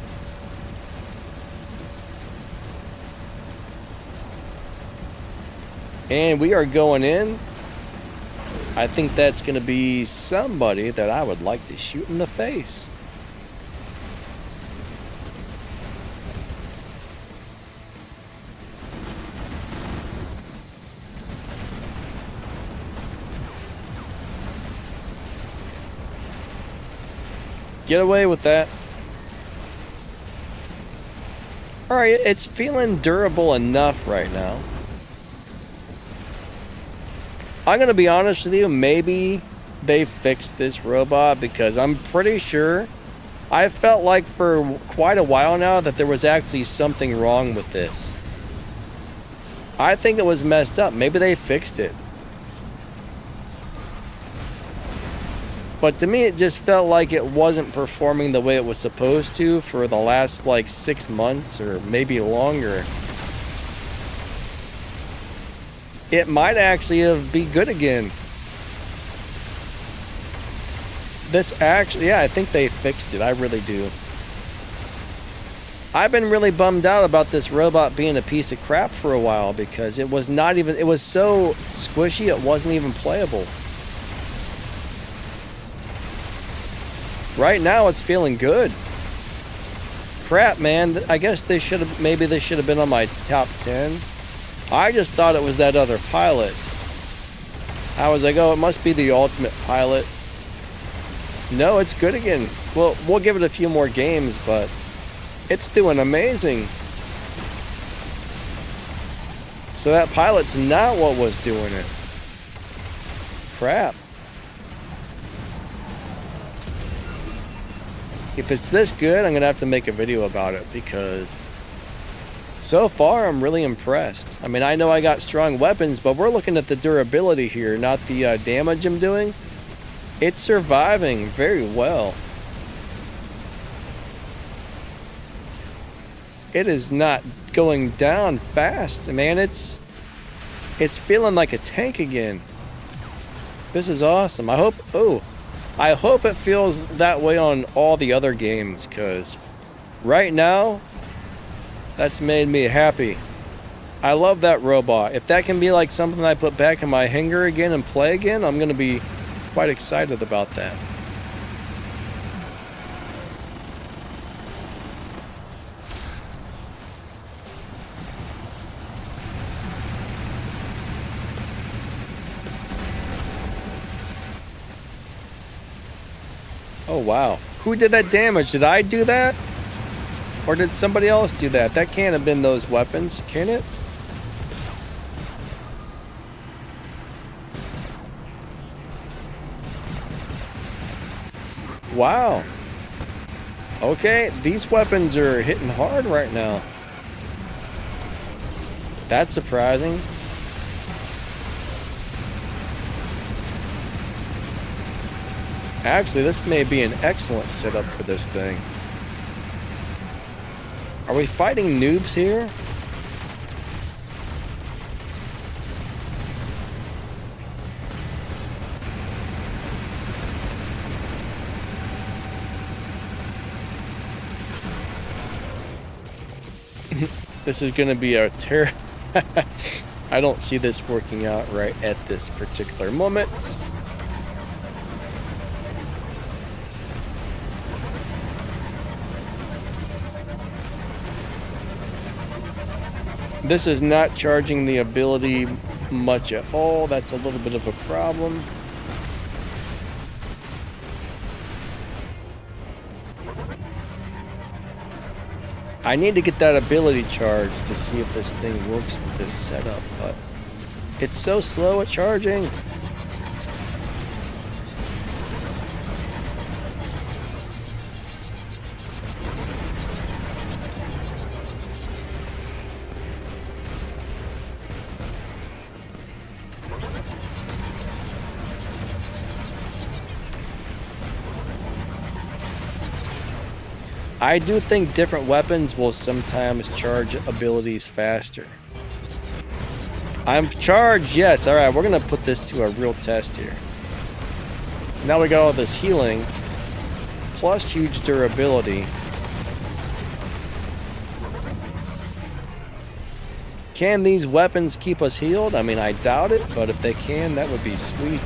And we are going in. I think that's going to be somebody that I would like to shoot in the face. Get away with that. Alright, it's feeling durable enough right now. I'm going to be honest with you, maybe they fixed this robot because I'm pretty sure I felt like for quite a while now that there was actually something wrong with this. I think it was messed up. Maybe they fixed it. But to me, it just felt like it wasn't performing the way it was supposed to for the last, like, 6 months or maybe longer. It might actually be good again. This actually, yeah, I think they fixed it. I really do. I've been really bummed out about this robot being a piece of crap for a while because it was not even, it was so squishy, it wasn't even playable. Right now, it's feeling good. Crap, man. I guess they should have, maybe they should have been on my top 10. I just thought it was that other pilot. I was like, oh, it must be the ultimate pilot. No, it's good again. Well, we'll give it a few more games, but it's doing amazing. So that pilot's not what was doing it. Crap. If it's this good, I'm going to have to make a video about it because so far I'm really impressed. I mean, I know I got strong weapons, but we're looking at the durability here, not the damage I'm doing. It's surviving very well. It is not going down fast, man. It's feeling like a tank again. This is awesome. I hope it feels that way on all the other games, because right now, that's made me happy. I love that robot. If that can be like something I put back in my hanger again and play again, I'm going to be quite excited about that. Oh, wow. Who did that damage? Did I do that? Or did somebody else do that? That can't have been those weapons, can it? Wow. Okay, these weapons are hitting hard right now. That's surprising. Actually, this may be an excellent setup for this thing. Are we fighting noobs here? This is going to be a I don't see this working out right at this particular moment. This is not charging the ability much at all. That's a little bit of a problem. I need to get that ability charged to see if this thing works with this setup, but it's so slow at charging. I do think different weapons will sometimes charge abilities faster. I'm charged, yes. All right, we're gonna put this to a real test here. Now we got all this healing, plus huge durability. Can these weapons keep us healed? I mean, I doubt it, but if they can, that would be sweet.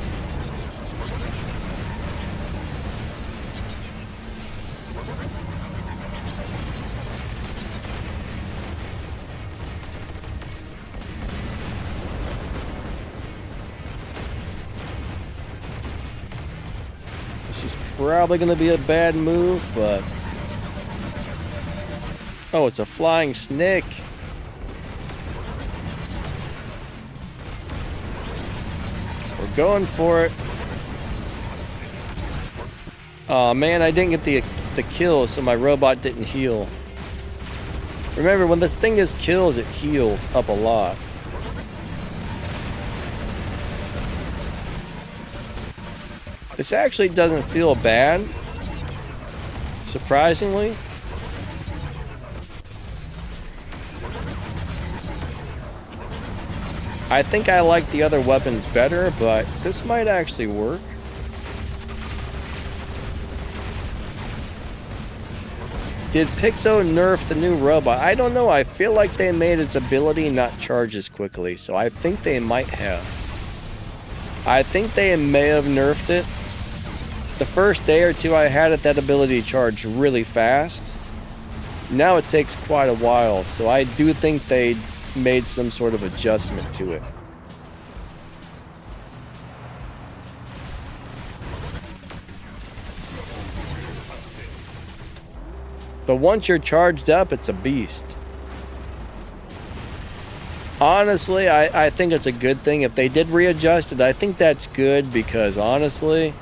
This is probably going to be a bad move, but... Oh, it's a flying snake. We're going for it. Oh man, I didn't get the kill, so my robot didn't heal. Remember, when this thing is kills, it heals up a lot. This actually doesn't feel bad, surprisingly. I think I like the other weapons better, but this might actually work. Did Pixo nerf the new robot? I don't know. I feel like they made its ability not charge as quickly, so I think they might have. I think they may have nerfed it. The first day or two I had it, that ability charged really fast. Now it takes quite a while, so I do think they made some sort of adjustment to it. But once you're charged up, it's a beast. Honestly, I think it's a good thing. If they did readjust it, I think that's good, because honestly,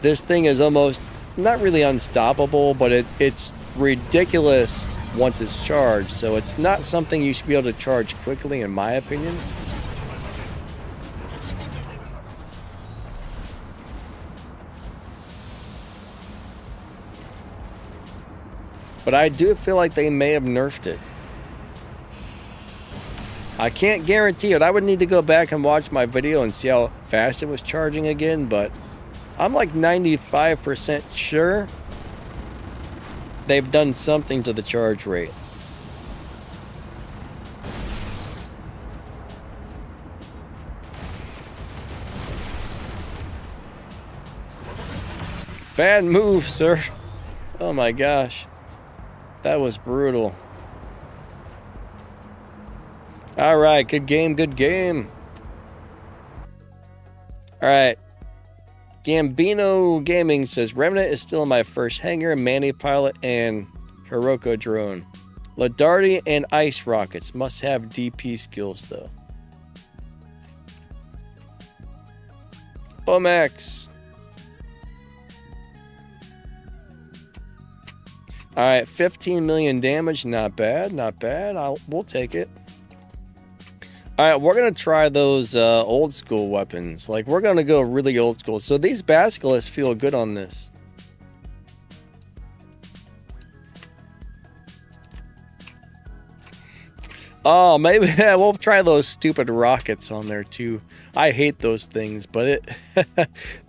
this thing is almost, not really unstoppable, but it's ridiculous once it's charged. So it's not something you should be able to charge quickly, in my opinion. But I do feel like they may have nerfed it. I can't guarantee it. I would need to go back and watch my video and see how fast it was charging again, but I'm like 95% sure they've done something to the charge rate. Bad move, sir. Oh my gosh. That was brutal. Alright, good game, good game. Alright. Gambino Gaming says, Remnant is still in my first hangar, Manny Pilot, and Hiroko Drone. Ladardi and Ice Rockets must have DP skills, though. Bomex. Alright, 15 million damage. Not bad, not bad. We'll take it. Alright, we're going to try those old school weapons. Like, we're going to go really old school. So these basilisks feel good on this. Oh, maybe we'll try those stupid rockets on there too. I hate those things, but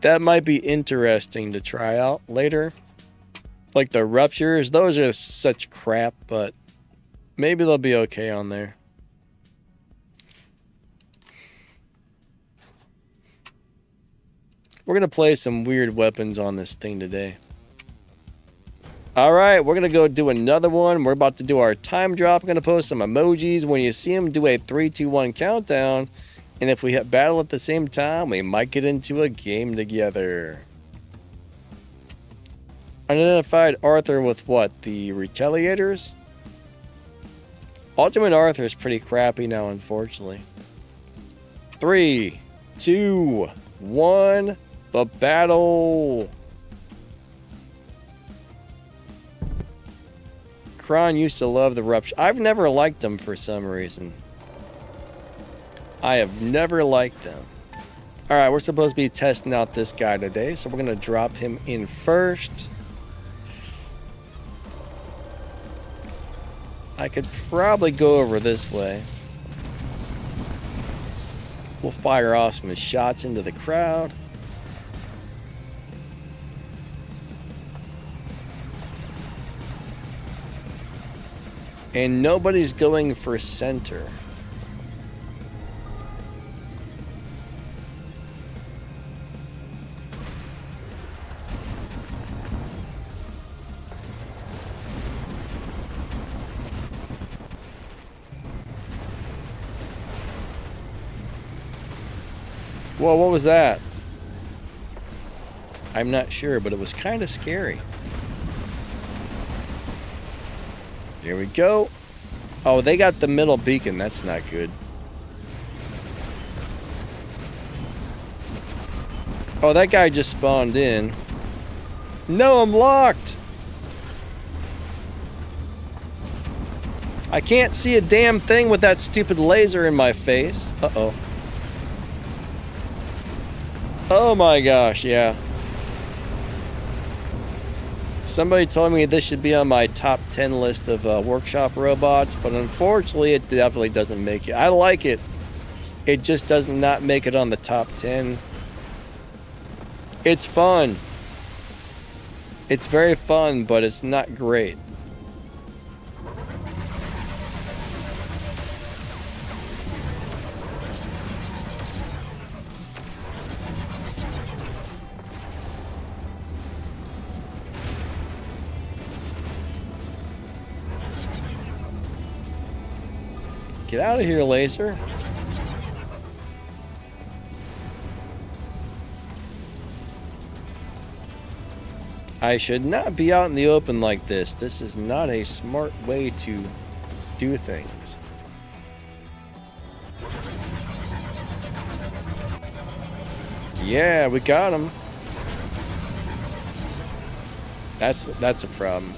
that might be interesting to try out later. Like the ruptures, those are such crap, but maybe they'll be okay on there. We're going to play some weird weapons on this thing today. Alright, we're going to go do another one. We're about to do our time drop. I'm going to post some emojis. When you see them, do a 3, 2, 1 countdown. And if we hit battle at the same time, we might get into a game together. Unidentified Arthur with what? The Retaliators? Ultimate Arthur is pretty crappy now, unfortunately. 3, 2, 1, the battle! Kron used to love the rupture. I've never liked them for some reason. I have never liked them. Alright, we're supposed to be testing out this guy today, so we're going to drop him in first. I could probably go over this way. We'll fire off some shots into the crowd. And nobody's going for center. Whoa, what was that? I'm not sure, but it was kind of scary. Here we go. Oh, they got the middle beacon. That's not good. Oh, that guy just spawned in. No, I'm locked. I can't see a damn thing with that stupid laser in my face. Uh-oh. Oh my gosh, yeah. Somebody told me this should be on my top 10 list of workshop robots, but unfortunately it definitely doesn't make it. I like it. It just does not make it on the top 10. It's fun. It's very fun, but it's not great. Get out of here, laser. I should not be out in the open like this. This is not a smart way to do things. Yeah, we got him. That's a problem.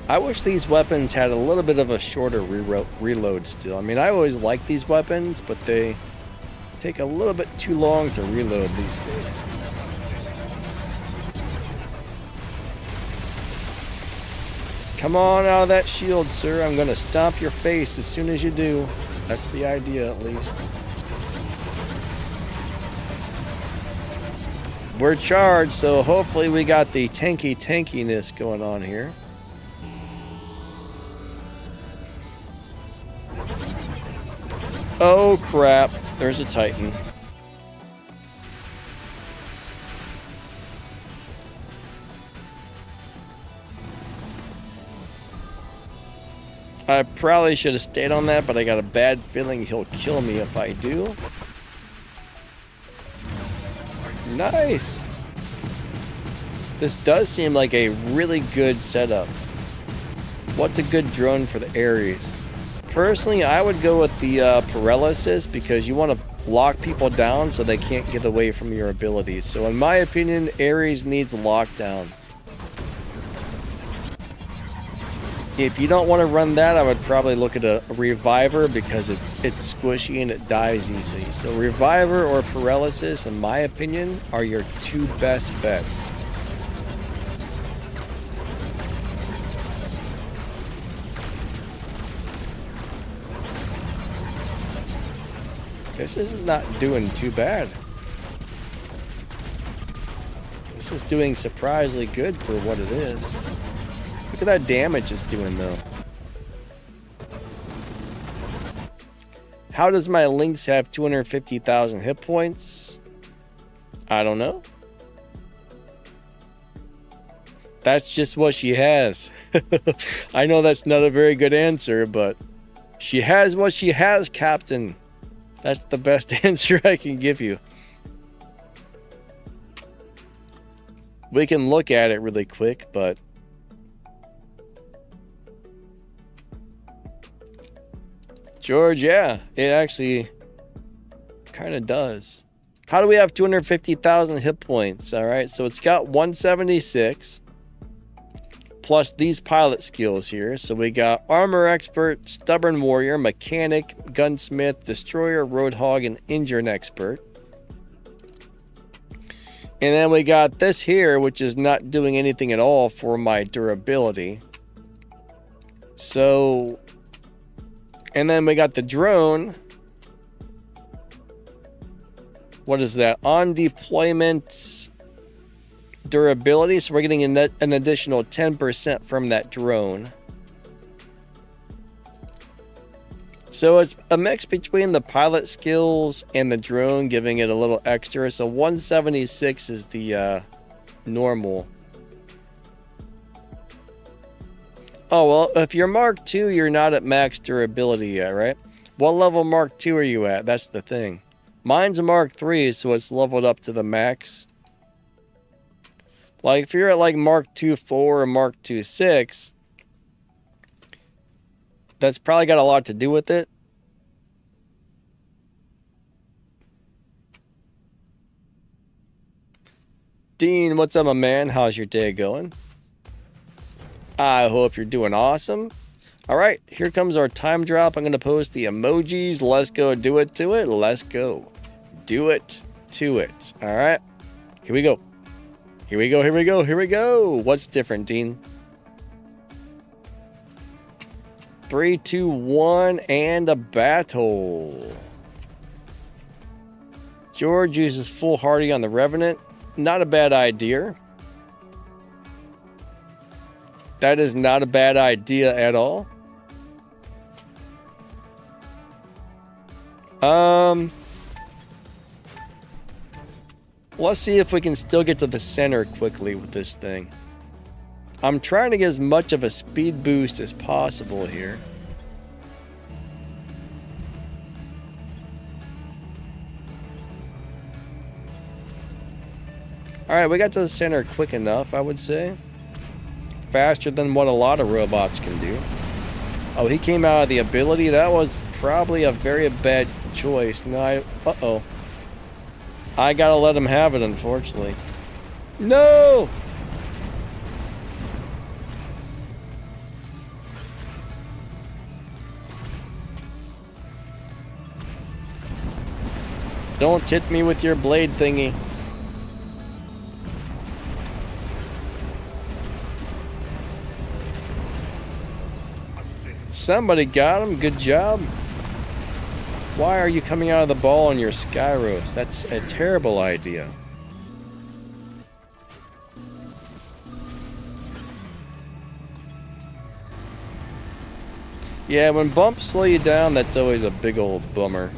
I wish these weapons had a little bit of a shorter reload still. I mean, I always like these weapons, but they take a little bit too long to reload these days. Come on out of that shield, sir. I'm going to stomp your face as soon as you do. That's the idea, at least. We're charged, so hopefully we got the tankiness going on here. Oh crap, there's a Titan. I probably should have stayed on that, but I got a bad feeling he'll kill me if I do. Nice! This does seem like a really good setup. What's a good drone for the Ares? Personally, I would go with the paralysis because you want to lock people down so they can't get away from your abilities. So in my opinion, Ares needs lockdown. If you don't want to run that, I would probably look at a Reviver because it's squishy and it dies easily. So Reviver or Paralysis, in my opinion, are your two best bets. This is not doing too bad. This is doing surprisingly good for what it is. Look at that damage it's doing, though. How does my Lynx have 250,000 hit points? I don't know. That's just what she has. I know that's not a very good answer, but she has what she has, Captain. That's the best answer I can give you. We can look at it really quick, but George, yeah, it actually kind of does. How do we have 250,000 hit points? All right, so it's got 176 plus these pilot skills here. So we got Armor Expert, Stubborn Warrior, Mechanic, Gunsmith, Destroyer, Roadhog, and Engine Expert. And then we got this here, which is not doing anything at all for my durability. So, and then we got the drone. What is that? On deployment durability. So we're getting an additional 10% from that drone. So it's a mix between the pilot skills and the drone, giving it a little extra. So 176 is the normal. Oh, well, if you're Mark II, you're not at max durability yet, right? What level Mark II are you at? That's the thing. Mine's a Mark III, so it's leveled up to the max. Like, if you're at, like, Mark II 4 or Mark II 6, that's probably got a lot to do with it. Dean, what's up, my man? How's your day going? I hope you're doing awesome. All right, here comes our time drop. I'm going to post the emojis. Let's go do it to it. Let's go do it to it. All right, here we go. Here we go, here we go, here we go. What's different, Dean? 3, 2, 1, and a battle. George uses foolhardy on the Revenant. Not a bad idea. That is not a bad idea at all. Let's see if we can still get to the center quickly with this thing. I'm trying to get as much of a speed boost as possible here. Alright, we got to the center quick enough, I would say. Faster than what a lot of robots can do. Oh, he came out of the ability. That was probably a very bad choice. No, uh-oh. I gotta let him have it, unfortunately. No! Don't hit me with your blade thingy. Somebody got him. Good job. Why are you coming out of the ball on your Skyros? That's a terrible idea. Yeah, when bumps slow you down, that's always a big old bummer.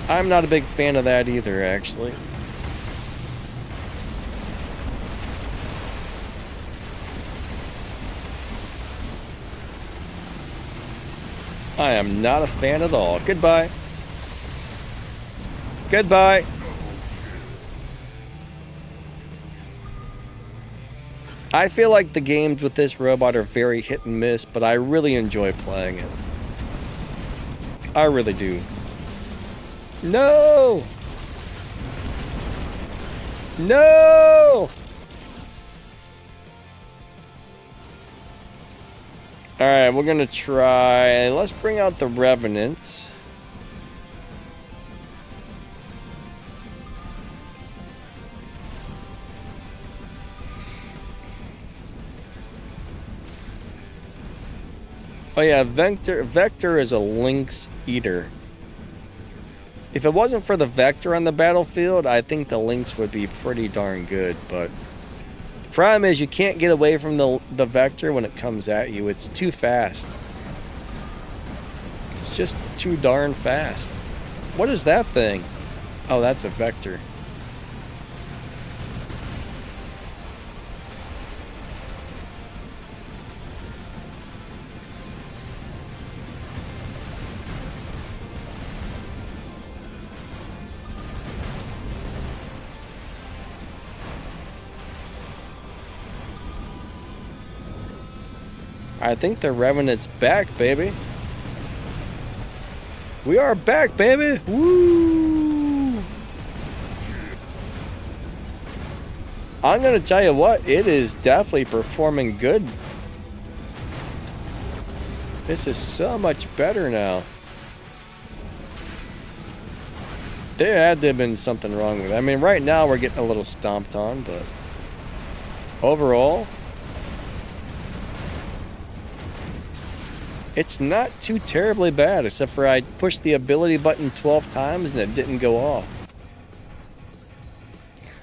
I'm not a big fan of that either, actually. I am not a fan at all. Goodbye. Goodbye. I feel like the games with this robot are very hit and miss, but I really enjoy playing it. I really do. No! No! Alright, we're gonna try... Let's bring out the Revenant. Oh yeah, Vector is a Lynx eater. If it wasn't for the Vector on the battlefield, I think the Lynx would be pretty darn good, but the problem is you can't get away from the Vector when it comes at you. It's too fast. It's just too darn fast. What is that thing? Oh, that's a Vector. I think the Revenant's back, baby. We are back, baby. Woo! I'm gonna tell you what, it is definitely performing good. This is so much better now. There had to have been something wrong with it. I mean, right now we're getting a little stomped on, but overall, it's not too terribly bad, except for I pushed the ability button 12 times and it didn't go off.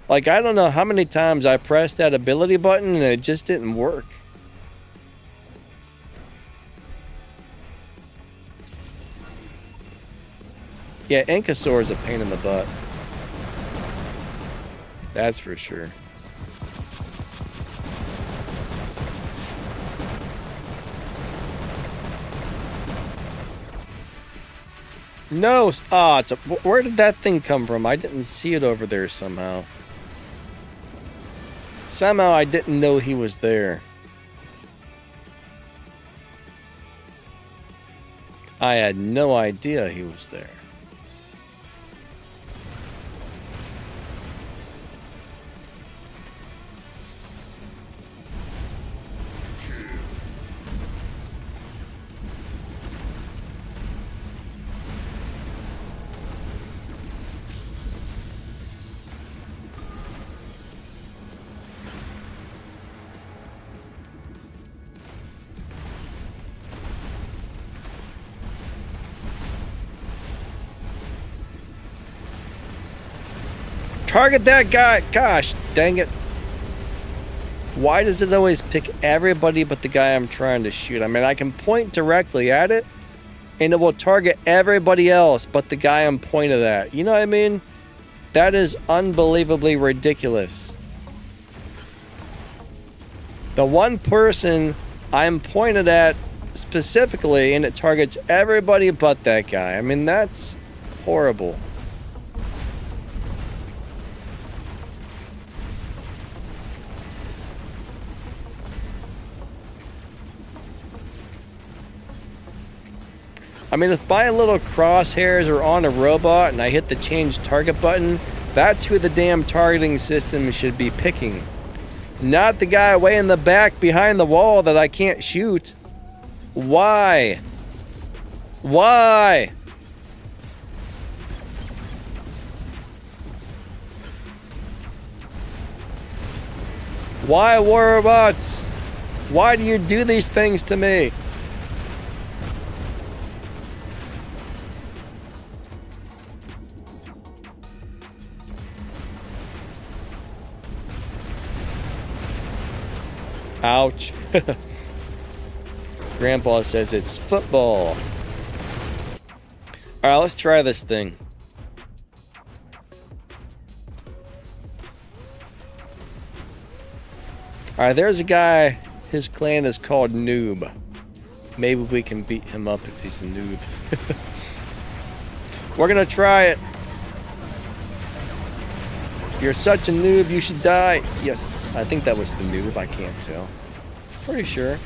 Like, I don't know how many times I pressed that ability button and it just didn't work. Yeah, Ankysaur is a pain in the butt. That's for sure. No! Ah, it's a, where did that thing come from? I didn't see it over there somehow. Somehow I didn't know he was there. I had no idea he was there. Target that guy! Gosh, dang it. Why does it always pick everybody but the guy I'm trying to shoot? I mean, I can point directly at it, and it will target everybody else but the guy I'm pointed at. You know what I mean? That is unbelievably ridiculous. The one person I'm pointed at specifically, and it targets everybody but that guy. I mean, that's horrible. I mean, if my little crosshairs are on a robot and I hit the change target button, that's who the damn targeting system should be picking. Not the guy way in the back behind the wall that I can't shoot. Why? Why? Why, war robots? Why do you do these things to me? Ouch. Grandpa says it's football. Alright, let's try this thing. Alright, there's a guy. His clan is called Noob. Maybe we can beat him up if he's a noob. We're gonna try it. You're such a noob, you should die. Yes, I think that was the noob. I can't tell. Pretty sure.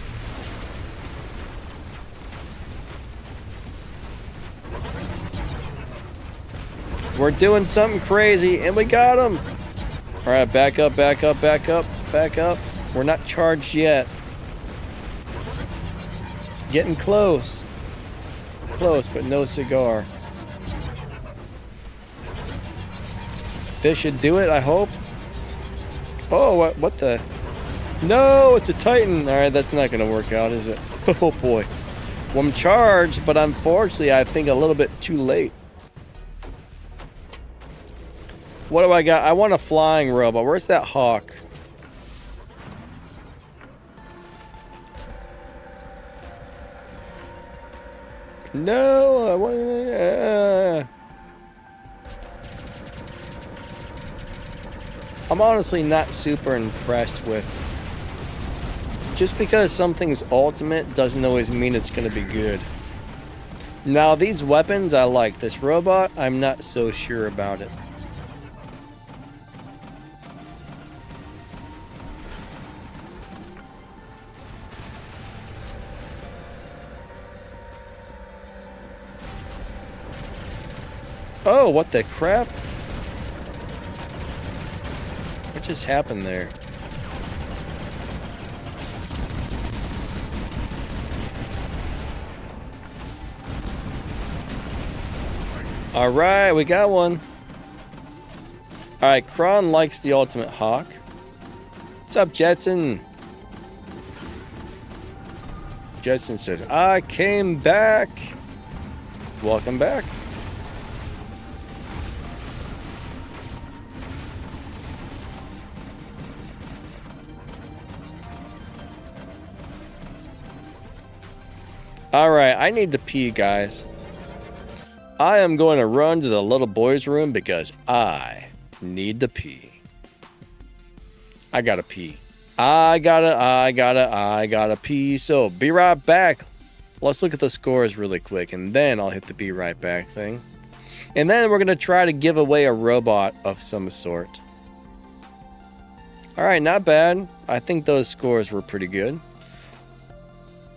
We're doing something crazy, and we got him. All right, back up, back up, back up, back up. We're not charged yet. Getting close. Close, but no cigar. This should do it, I hope. Oh, what the? No, it's a Titan. All right, that's not going to work out, is it? Oh, boy. Well, I'm charged, but unfortunately, I think a little bit too late. What do I got? I want a flying robot. Where's that hawk? No, I want. I'm honestly not super impressed with. Just because something's ultimate doesn't always mean it's going to be good. Now, these weapons I like. This robot, I'm not so sure about it. Oh, what the crap? What just happened there? Alright, we got one. Alright, Kron likes the ultimate hawk. What's up, Jetson? Jetson says, I came back. Welcome back. Alright, I need to pee, guys. I am going to run to the little boy's room because I need to pee. I gotta pee. I gotta pee. So, be right back. Let's look at the scores really quick, and then I'll hit the be right back thing. And then we're going to try to give away a robot of some sort. Alright, not bad. I think those scores were pretty good.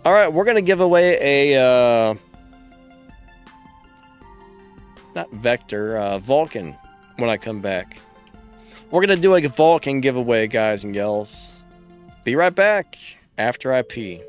Alright, we're going to give away a, not Vector, Vulcan when I come back. We're going to do a Vulcan giveaway, guys and gals. Be right back after I pee.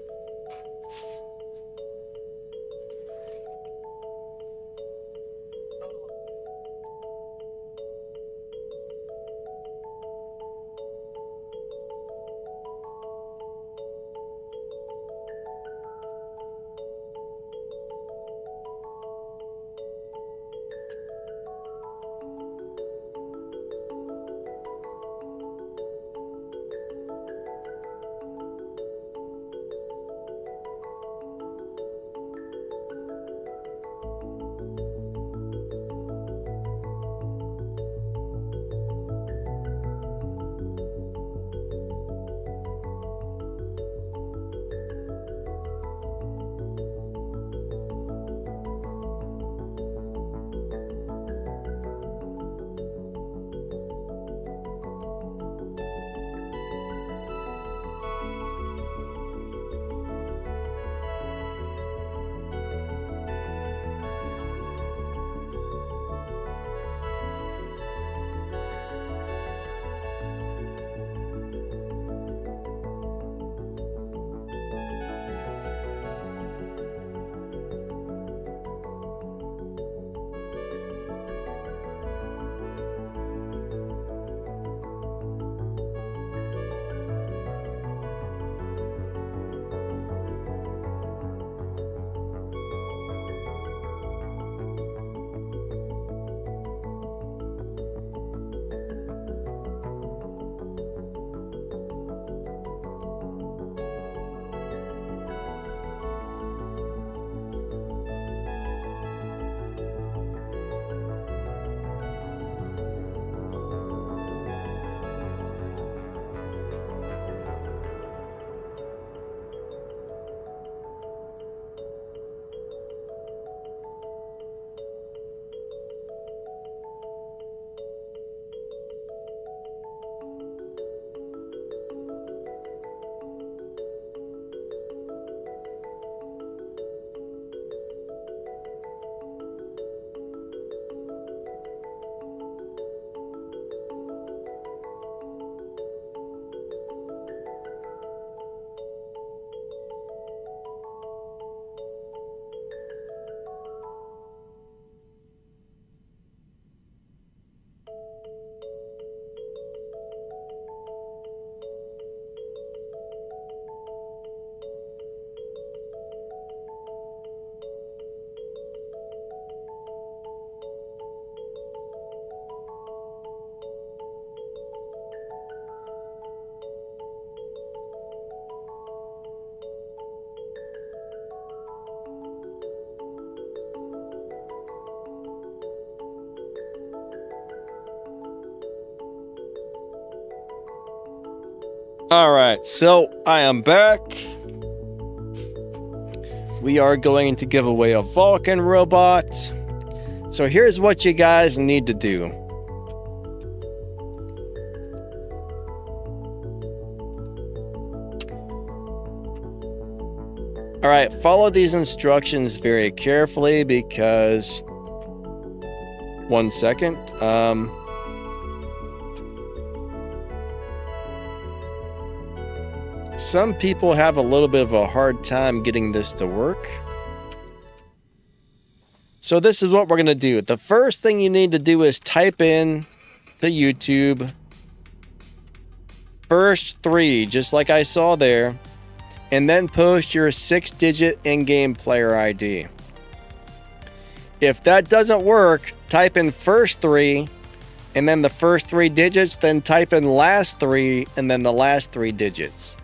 All right, so I am back. We are going to give away a Vulcan robot. So here's what you guys need to do. All right, follow these instructions very carefully because... One second. Some people have a little bit of a hard time getting this to work. So this is what we're going to do. The first thing you need to do is type in to YouTube first 3, just like I saw there, and then post your 6-digit in-game player ID. If that doesn't work, type in first 3 and then the first 3 digits, then type in last 3 and then the last 3 digits.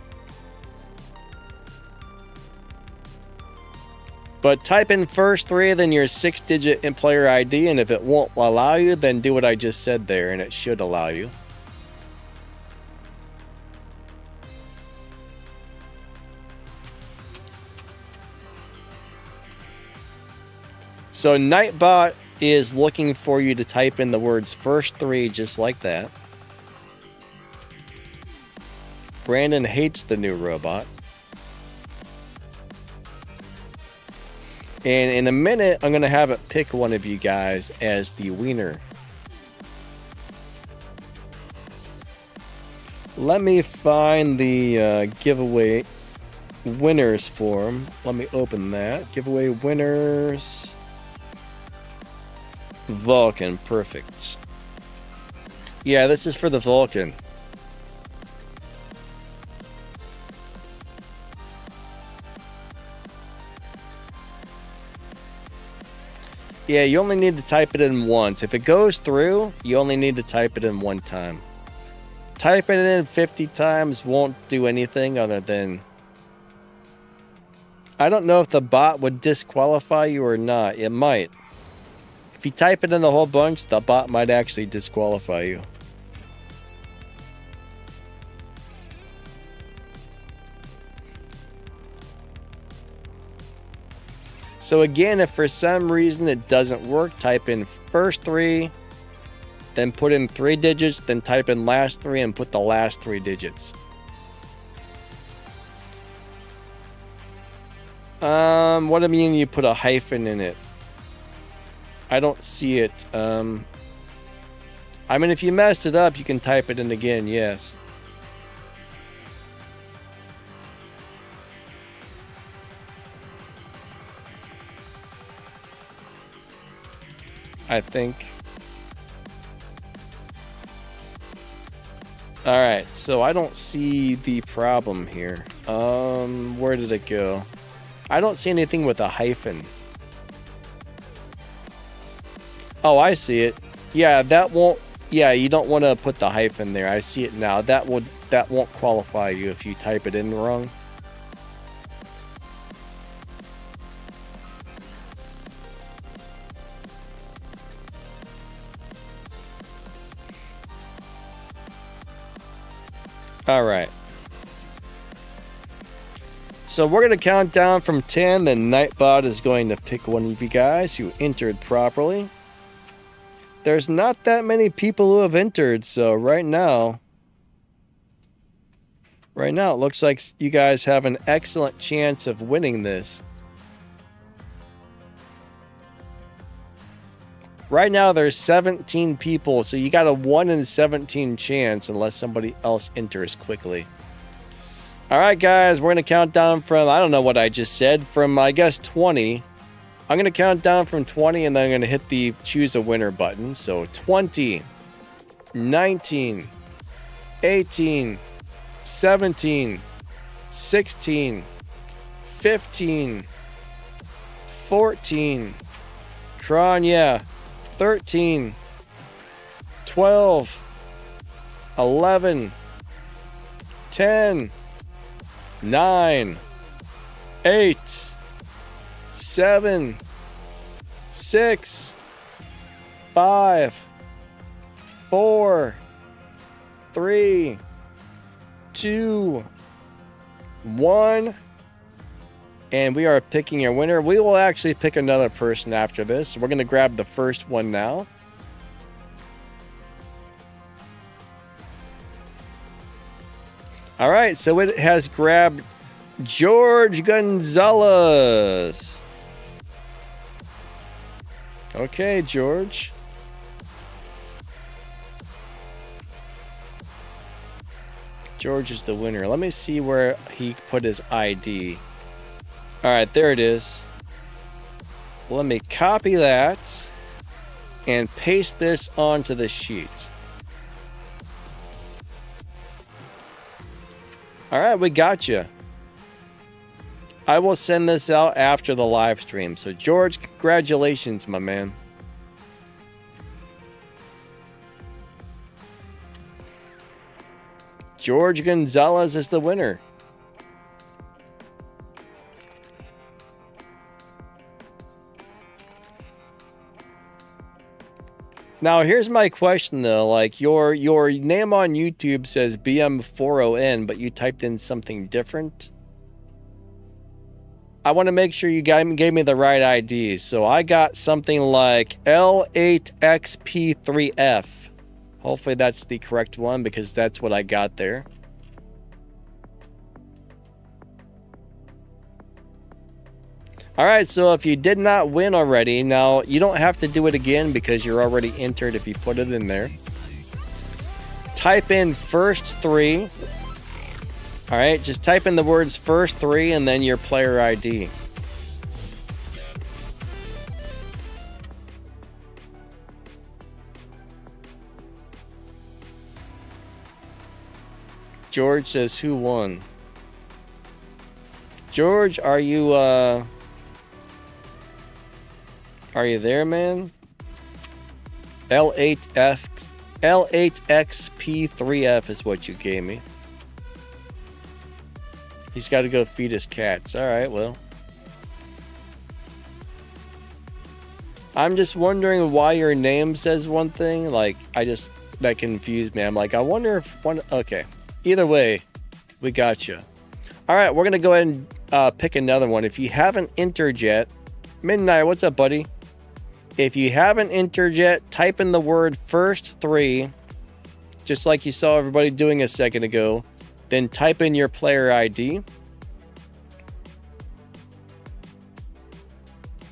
But type in first 3, then your 6-digit in player ID, and if it won't allow you, then do what I just said there, and it should allow you. So Nightbot is looking for you to type in the words first 3 just like that. Brandon hates the new robot. And in a minute, I'm going to have it pick one of you guys as the winner. Let me find the giveaway winners form. Let me open that. Giveaway winners. Vulcan, perfect. Yeah, this is for the Vulcan. Yeah, you only need to type it in once. If it goes through, you only need to type it in one time. Typing it in 50 times won't do anything other than... I don't know if the bot would disqualify you or not. It might. If you type it in a whole bunch, the bot might actually disqualify you. So again, if for some reason it doesn't work, type in first 3, then put in 3 digits, then type in last 3 and put the last 3 digits. What do you mean you put a hyphen in it? I don't see it. I mean, if you messed it up, you can type it in again, yes. I think. Alright, so I don't see the problem here. Where did it go? I don't see anything with a hyphen. Oh, I see it. Yeah, that won't... Yeah, you don't want to put the hyphen there. I see it now. That won't qualify you if you type it in wrong. All right. So we're going to count down from 10. Then Nightbot is going to pick one of you guys who entered properly. There's not that many people who have entered, so right now it looks like you guys have an excellent chance of winning this. Right now there's 17 people, so you got a 1 in 17 chance unless somebody else enters quickly. Alright guys, we're going to count down from, I don't know what I just said, from I guess 20. I'm going to count down from 20 and then I'm going to hit the choose a winner button. So 20, 19, 18, 17, 16, 15, 14, Kranya, 13, 12, 11, 10, 9, 8, 7, 6, 5, 4, 3, 2, 1. And we are picking a winner. We will actually pick another person after this. We're going to grab the first one now. All right, so it has grabbed George Gonzalez. Okay, George. George is the winner. Let me see where he put his ID. All right, there it is. Let me copy that and paste this onto the sheet. All right, we got you. I will send this out after the live stream. So, George, congratulations, my man. George Gonzalez is the winner. Now, here's my question, though. Like, your name on YouTube says BM40N, but you typed in something different. I want to make sure you gave me the right ID. So I got something like L8XP3F. Hopefully that's the correct one because that's what I got there. All right, so if you did not win already, now you don't have to do it again because you're already entered if you put it in there. Type in first 3. All right, just type in the words first 3 and then your player ID. George says, who won? George, are you there, man? L8XP3F is what you gave me. He's got to go feed his cats. All right, well. I'm just wondering why your name says one thing. Like, that confused me. I'm like, I wonder if one. Okay. Either way, we got you. All right, we're going to go ahead and pick another one. If you haven't entered yet, Midnight, what's up, buddy? If you haven't entered yet, type in the word first 3, just like you saw everybody doing a second ago. Then type in your player ID.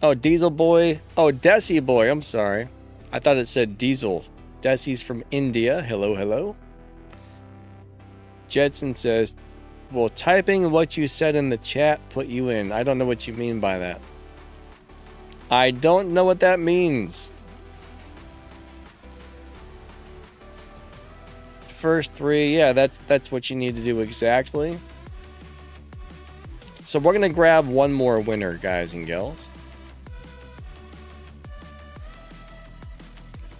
Oh, Diesel Boy. Oh, Desi Boy. I'm sorry. I thought it said Diesel. Desi's from India. Hello, hello. Jetson says, well, typing what you said in the chat put you in. I don't know what you mean by that. I don't know what that means. First 3, yeah, that's what you need to do exactly. So we're gonna grab one more winner, guys and gals.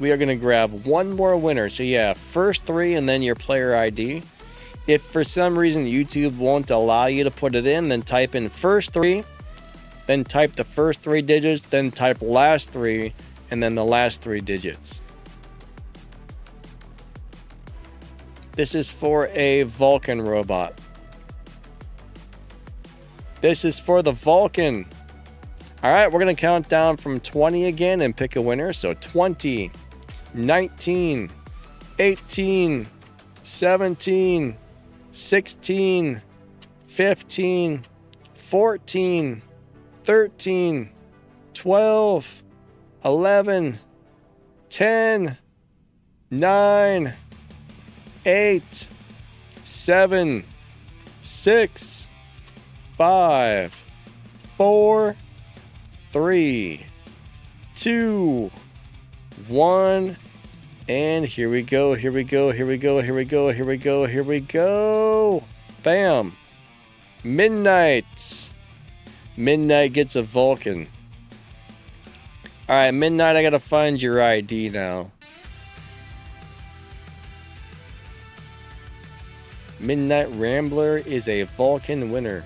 We are gonna grab one more winner. So yeah, first 3 and then your player ID. If for some reason YouTube won't allow you to put it in, then type in first 3, then type the first 3 digits, then type last 3, and then the last 3 digits. This is for a Vulcan robot. This is for the Vulcan. All right, we're going to count down from 20 again and pick a winner. So 20, 19, 18, 17, 16, 15, 14, 13, 12, 11, 10, 9, 8, 7, 6, 5, 4, 3, 2, 1, and here we go, here we go, here we go, here we go, here we go, here we go. Bam. Midnight. Midnight gets a Vulcan. All right, Midnight, I gotta find your ID now. Midnight Rambler is a Vulcan winner.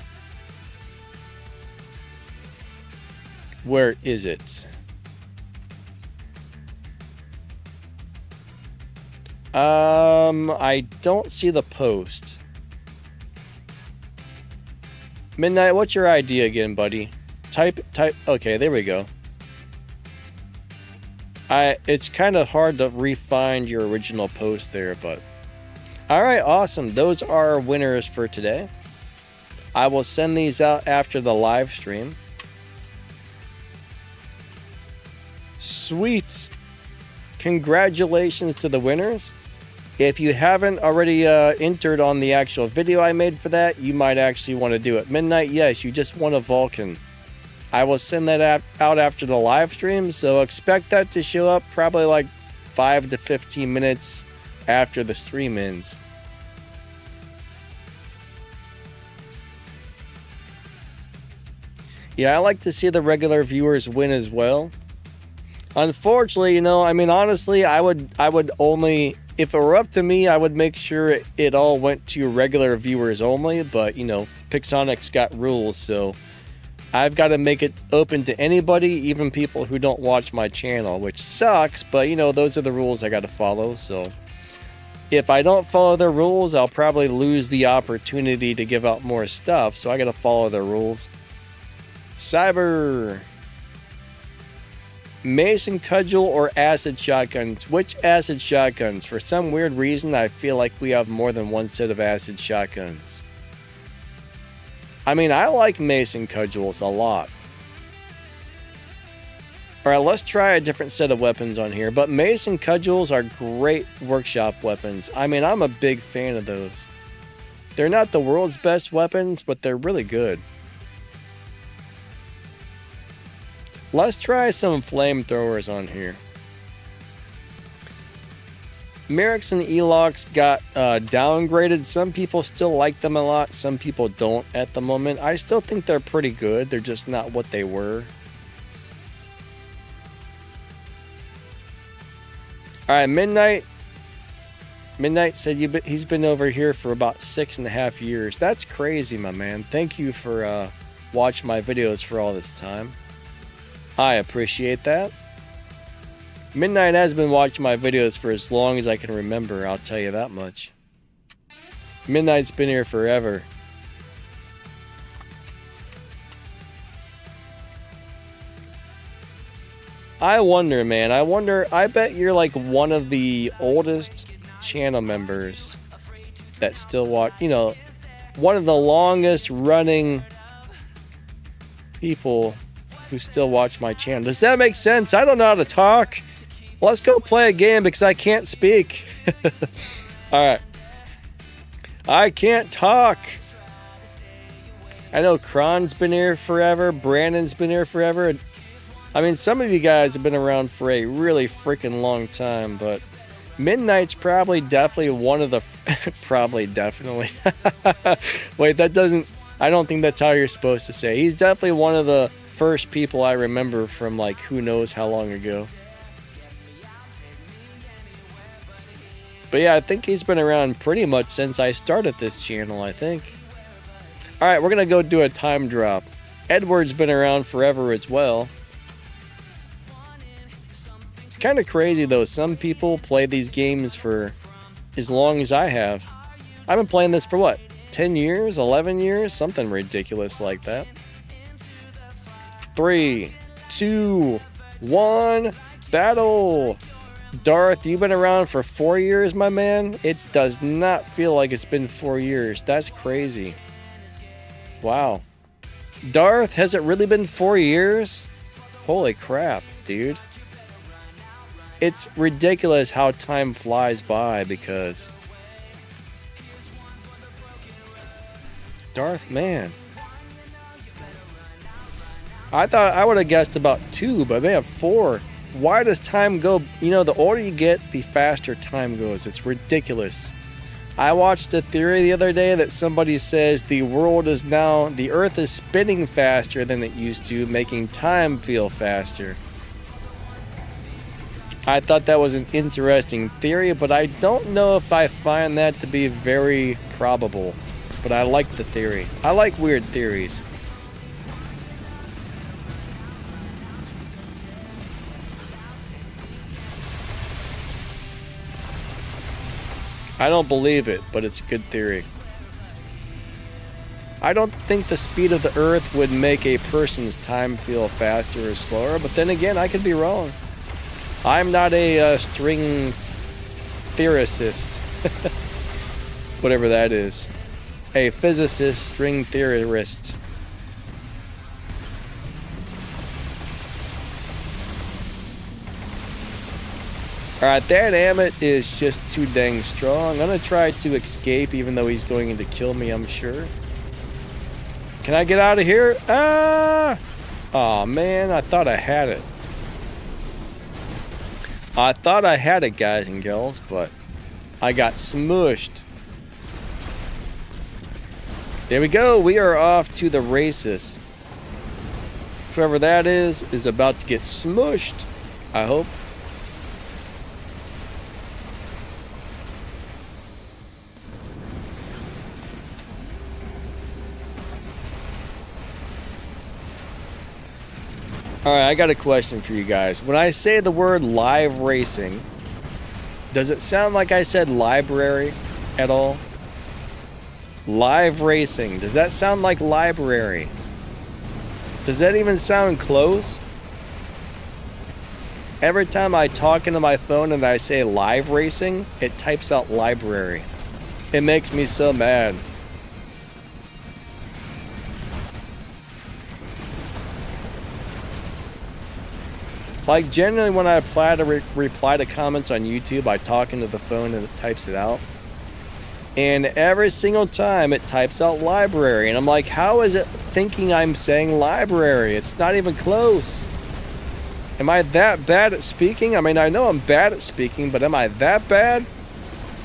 Where is it? I don't see the post. Midnight, what's your idea again, buddy? Type. Okay, there we go. It's kind of hard to re-find your original post there, but all right, awesome. Those are our winners for today. I will send these out after the live stream. Sweet. Congratulations to the winners. If you haven't already entered on the actual video I made for that, you might actually want to do it. Midnight, yes, you just won a Vulcan. I will send that out after the live stream, so expect that to show up probably like 5 to 15 minutes after the stream ends. Yeah, I like to see the regular viewers win as well. Unfortunately, you know, I mean, honestly, I would only, if it were up to me, I would make sure it all went to regular viewers only, but, you know, Pixonic's got rules, so I've got to make it open to anybody, even people who don't watch my channel, which sucks, but, you know, those are the rules I got to follow, so if I don't follow their rules, I'll probably lose the opportunity to give out more stuff, so I got to follow their rules. Cyber. Mason cudgel or acid shotguns? Which acid shotguns? For some weird reason, I feel like we have more than one set of acid shotguns. I mean, I like mason cudgels a lot. Alright, let's try a different set of weapons on here. But mason cudgels are great workshop weapons. I mean, I'm a big fan of those. They're not the world's best weapons, but they're really good. Let's try some flamethrowers on here. Merrick's and Elox got downgraded. Some people still like them a lot. Some people don't at the moment. I still think they're pretty good. They're just not what they were. Alright, Midnight. Midnight said he's been over here for about 6.5 years. That's crazy, my man. Thank you for watching my videos for all this time. I appreciate that. Midnight has been watching my videos for as long as I can remember, I'll tell you that much. Midnight's been here forever. I wonder, man. I bet you're like one of the oldest channel members that still watch, you know, one of the longest running people who still watch my channel. Does that make sense? I don't know how to talk. Let's go play a game because I can't speak. Alright. I can't talk. I know Kron's been here forever. Brandon's been here forever. I mean, some of you guys have been around for a really freaking long time, but Midnight's probably definitely one of the... probably definitely. Wait, that doesn't... I don't think that's how you're supposed to say. He's definitely one of the first people I remember from like who knows how long ago. But yeah, I think he's been around pretty much since I started this channel, I think. Alright, we're gonna go do a time drop. Edward's been around forever as well. It's kind of crazy though, some people play these games for as long as I have. I've been playing this for what, 10 years, 11 years, something ridiculous like that. 3, 2, 1, battle! Darth, you've been around for 4 years, my man? It does not feel like it's been 4 years. That's crazy. Wow. Darth, has it really been 4 years? Holy crap, dude. It's ridiculous how time flies by because... Darth, man. I thought I would have guessed about 2, but they have 4. Why does time go? You know, the older you get, the faster time goes. It's ridiculous. I watched a theory the other day that somebody says the Earth is spinning faster than it used to, making time feel faster. I thought that was an interesting theory, but I don't know if I find that to be very probable. But I like the theory. I like weird theories. I don't believe it, but it's a good theory. I don't think the speed of the Earth would make a person's time feel faster or slower, but then again, I could be wrong. I'm not a string theorist. Whatever that is. A physicist, string theorist. Alright, that Amit is just too dang strong. I'm gonna try to escape even though he's going to kill me, I'm sure. Can I get out of here? Ah! Aw, man, I thought I had it. I thought I had it, guys and girls, but I got smushed. There we go. We are off to the races. Whoever that is about to get smushed, I hope. Alright, I got a question for you guys. When I say the word live racing, does it sound like I said library at all? Live racing. Does that sound like library? Does that even sound close? Every time I talk into my phone and I say live racing, it types out library. It makes me so mad. Like, generally when I apply to reply to comments on YouTube, I talk into the phone and it types it out. And every single time it types out library. And I'm like, how is it thinking I'm saying library? It's not even close. Am I that bad at speaking? I mean, I know I'm bad at speaking, but am I that bad?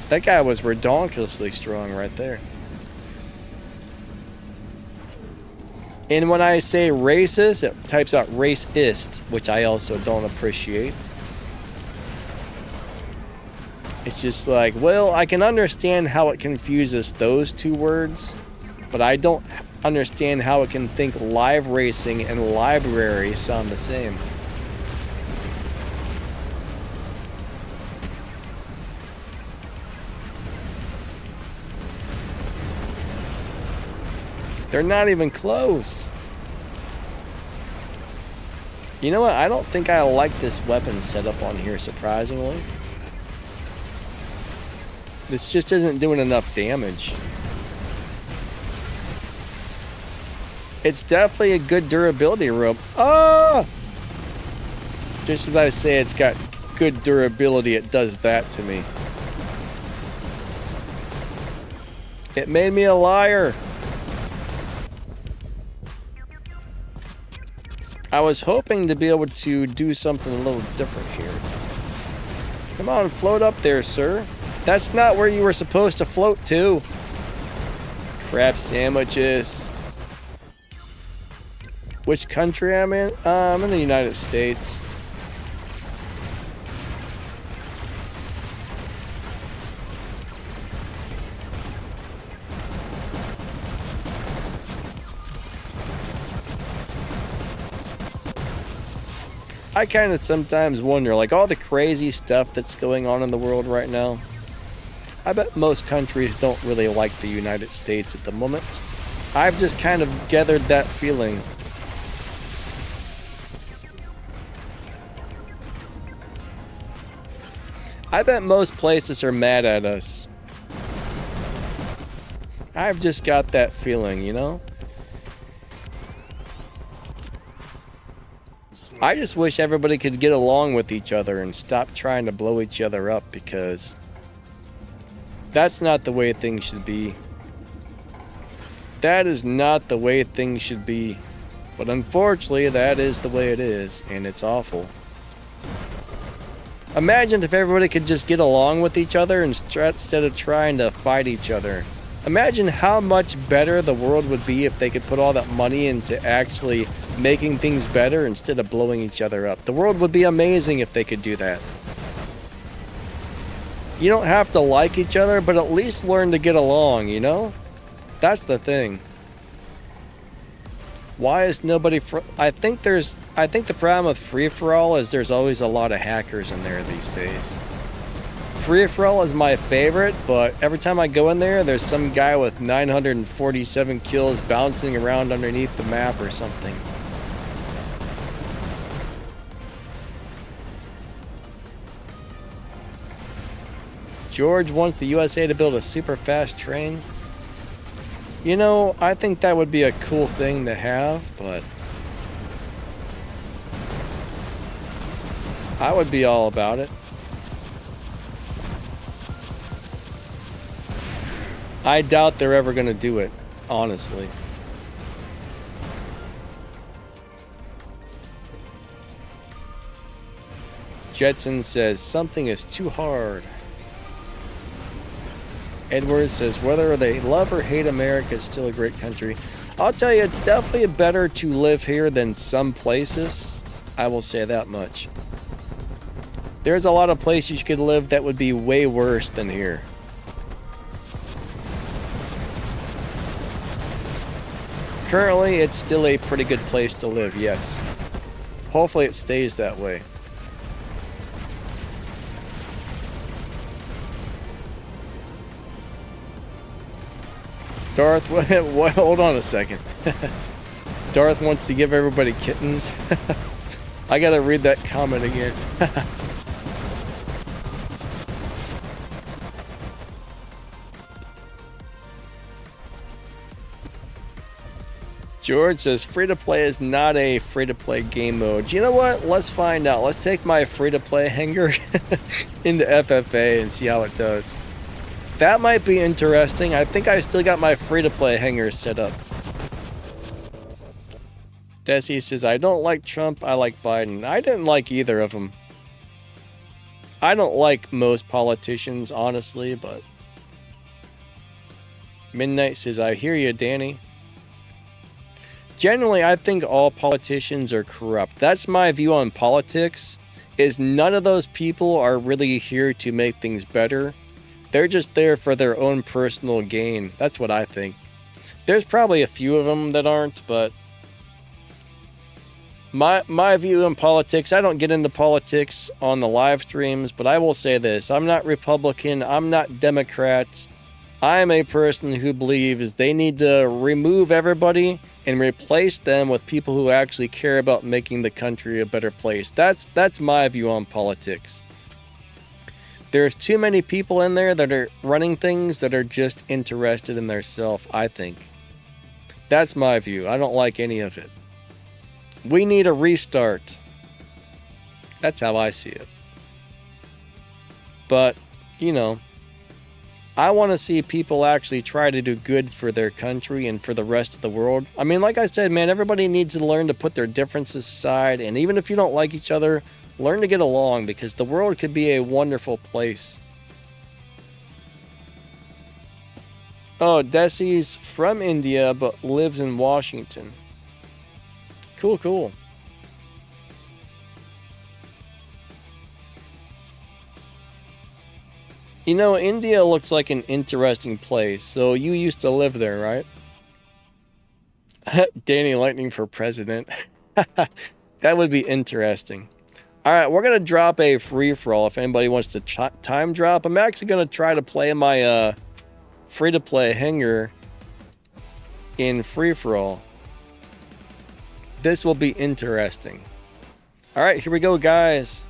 That guy was redonkulously strong right there. And when I say racist, it types out racist, which I also don't appreciate. It's just like, well, I can understand how it confuses those two words, but I don't understand how it can think live racing and library sound the same. They're not even close. You know what? I don't think I like this weapon setup on here, surprisingly. This just isn't doing enough damage. It's definitely a good durability rope. Ah! Just as I say it's got good durability, it does that to me. It made me a liar. I was hoping to be able to do something a little different here. Come on, float up there, sir. That's not where you were supposed to float to. Crap sandwiches. Which country I'm in? I'm in the United States. I kind of sometimes wonder, like all the crazy stuff that's going on in the world right now, I bet most countries don't really like the United States at the moment. I've just kind of gathered that feeling. I bet most places are mad at us. I've just got that feeling, you know? I just wish everybody could get along with each other and stop trying to blow each other up, because that's not the way things should be. That is not the way things should be. But unfortunately, that is the way it is, and it's awful. Imagine if everybody could just get along with each other instead of trying to fight each other. Imagine how much better the world would be if they could put all that money into actually making things better instead of blowing each other up. The world would be amazing if they could do that. You don't have to like each other, but at least learn to get along, you know? That's the thing. Why is nobody... I think the problem with free-for-all is there's always a lot of hackers in there these days. Free-for-all is my favorite, but every time I go in there, there's some guy with 947 kills bouncing around underneath the map or something. George wants the USA to build a super fast train. You know, I think that would be a cool thing to have, but I would be all about it. I doubt they're ever going to do it, honestly. Jetson says something is too hard. Edwards says whether they love or hate America, it's still a great country. I'll tell you, it's definitely better to live here than some places. I will say that much. There's a lot of places you could live that would be way worse than here. Currently, it's still a pretty good place to live, yes. Hopefully it stays that way. Darth, what, hold on a second. Darth wants to give everybody kittens. I gotta read that comment again. George says free-to-play is not a free-to-play game mode. You know what? Let's find out. Let's take my free-to-play hanger into FFA and see how it does. That might be interesting. I think I still got my free-to-play hanger set up. Desi says, I don't like Trump, I like Biden. I didn't like either of them. I don't like most politicians, honestly, but... Midnight says, I hear you, Danny. Generally, I think all politicians are corrupt. That's my view on politics, is none of those people are really here to make things better. They're just there for their own personal gain. That's what I think. There's probably a few of them that aren't, but my view on politics, I don't get into politics on the live streams, but I will say this. I'm not Republican. I'm not Democrat. I'm a person who believes they need to remove everybody and replace them with people who actually care about making the country a better place. That's my view on politics. There's too many people in there that are running things that are just interested in themselves, I think. That's my view. I don't like any of it. We need a restart. That's how I see it. But, you know, I want to see people actually try to do good for their country and for the rest of the world. I mean, like I said, man, everybody needs to learn to put their differences aside. And even if you don't like each other, learn to get along, because the world could be a wonderful place. Oh, Desi's from India but lives in Washington. Cool, cool. You know, India looks like an interesting place. So you used to live there, right? Danny Lightning for president. That would be interesting. All right, we're going to drop a free-for-all if anybody wants to time drop. I'm actually going to try to play my free-to-play hanger in free-for-all. This will be interesting. All right, here we go, guys.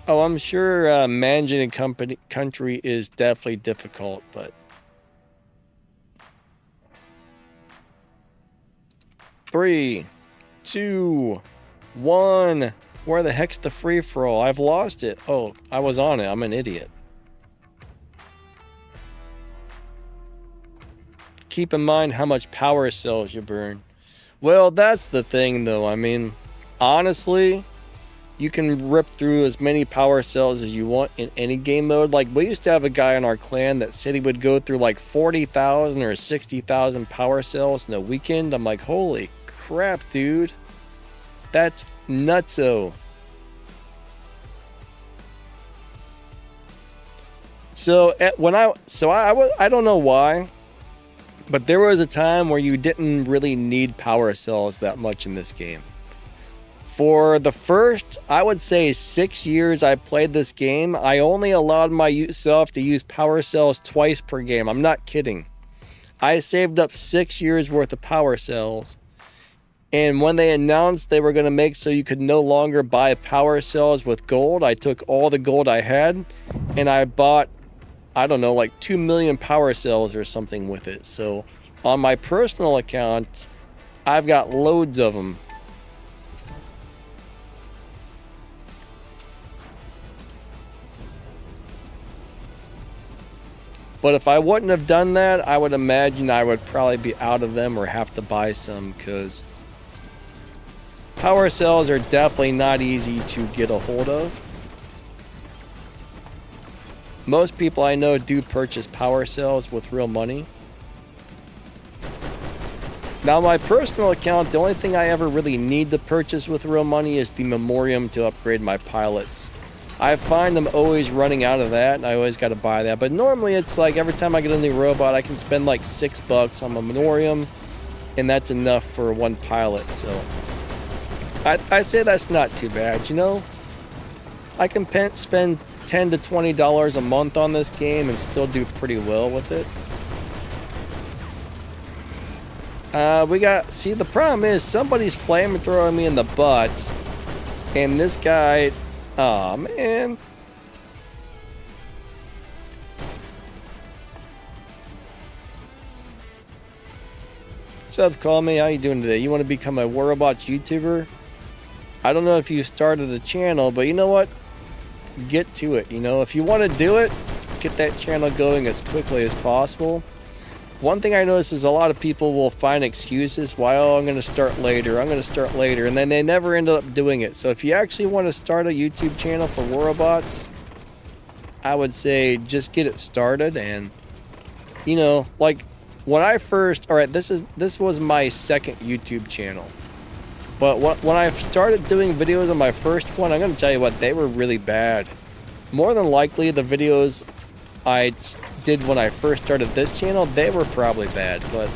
Oh, I'm sure managing a country is definitely difficult, but... 3, 2, 1. Where the heck's the free-for-all? I've lost it. Oh, I was on it. I'm an idiot. Keep in mind how much power cells you burn. Well, that's the thing, though. I mean, honestly, you can rip through as many power cells as you want in any game mode. Like, we used to have a guy in our clan that said he would go through like 40,000 or 60,000 power cells in a weekend. I'm like, holy crap, dude. That's nutso. So I don't know why, but there was a time where you didn't really need power cells that much in this game. For the first, I would say 6 years I played this game, I only allowed myself to use power cells twice per game. I'm not kidding. I saved up 6 years worth of power cells. And when they announced they were going to make so you could no longer buy power cells with gold, I took all the gold I had and I bought, I don't know, like 2 million power cells or something with it. So on my personal account, I've got loads of them. But if I wouldn't have done that, I would imagine I would probably be out of them or have to buy some, because power cells are definitely not easy to get a hold of. Most people I know do purchase power cells with real money. Now, my personal account, the only thing I ever really need to purchase with real money is the memoriam to upgrade my pilots. I find them always running out of that, and I always got to buy that. But normally it's like every time I get a new robot, I can spend like $6 on my memoriam, and that's enough for one pilot. So I'd say that's not too bad, you know? I can spend $10 to $20 a month on this game and still do pretty well with it. See, the problem is somebody's flamethrowing me in the butt, and this guy, aw, man. What's up, Call Me? How you doing today? You want to become a War Robots YouTuber? I don't know if you started a channel, but you know what? Get to it. You know, if you want to do it, get that channel going as quickly as possible. One thing I notice is a lot of people will find excuses why, oh, I'm going to start later, and then they never end up doing it. So if you actually want to start a YouTube channel for War Robots, I would say just get it started. And, you know, like when I first, all right, this was my second YouTube channel. But when I started doing videos on my first one, I'm going to tell you what, they were really bad. More than likely, the videos I did when I first started this channel, they were probably bad. But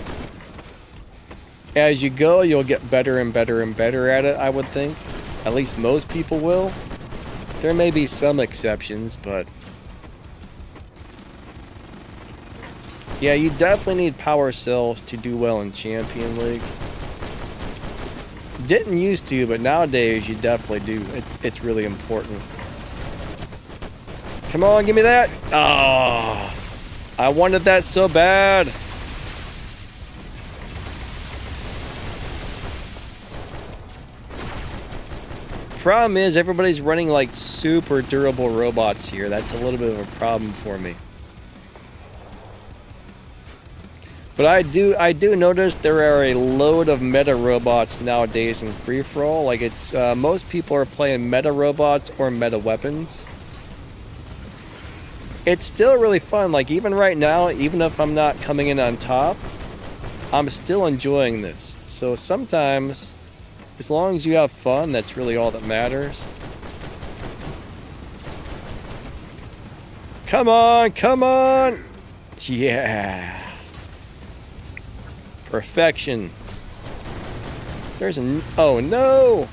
as you go, you'll get better and better and better at it, I would think. At least most people will. There may be some exceptions, but yeah, you definitely need power cells to do well in Champion League. Didn't used to, but nowadays you definitely do. It's really important. Come on, give me that. Oh, I wanted that so bad. Problem is, everybody's running like super durable robots here. That's a little bit of a problem for me. But I do notice there are a load of meta robots nowadays in free-for-all. Like it's most people are playing meta robots or meta weapons. It's still really fun. Like even right now, even if I'm not coming in on top, I'm still enjoying this. So sometimes, as long as you have fun, that's really all that matters. Come on, come on! Yeah. Perfection. There's a... Oh, no!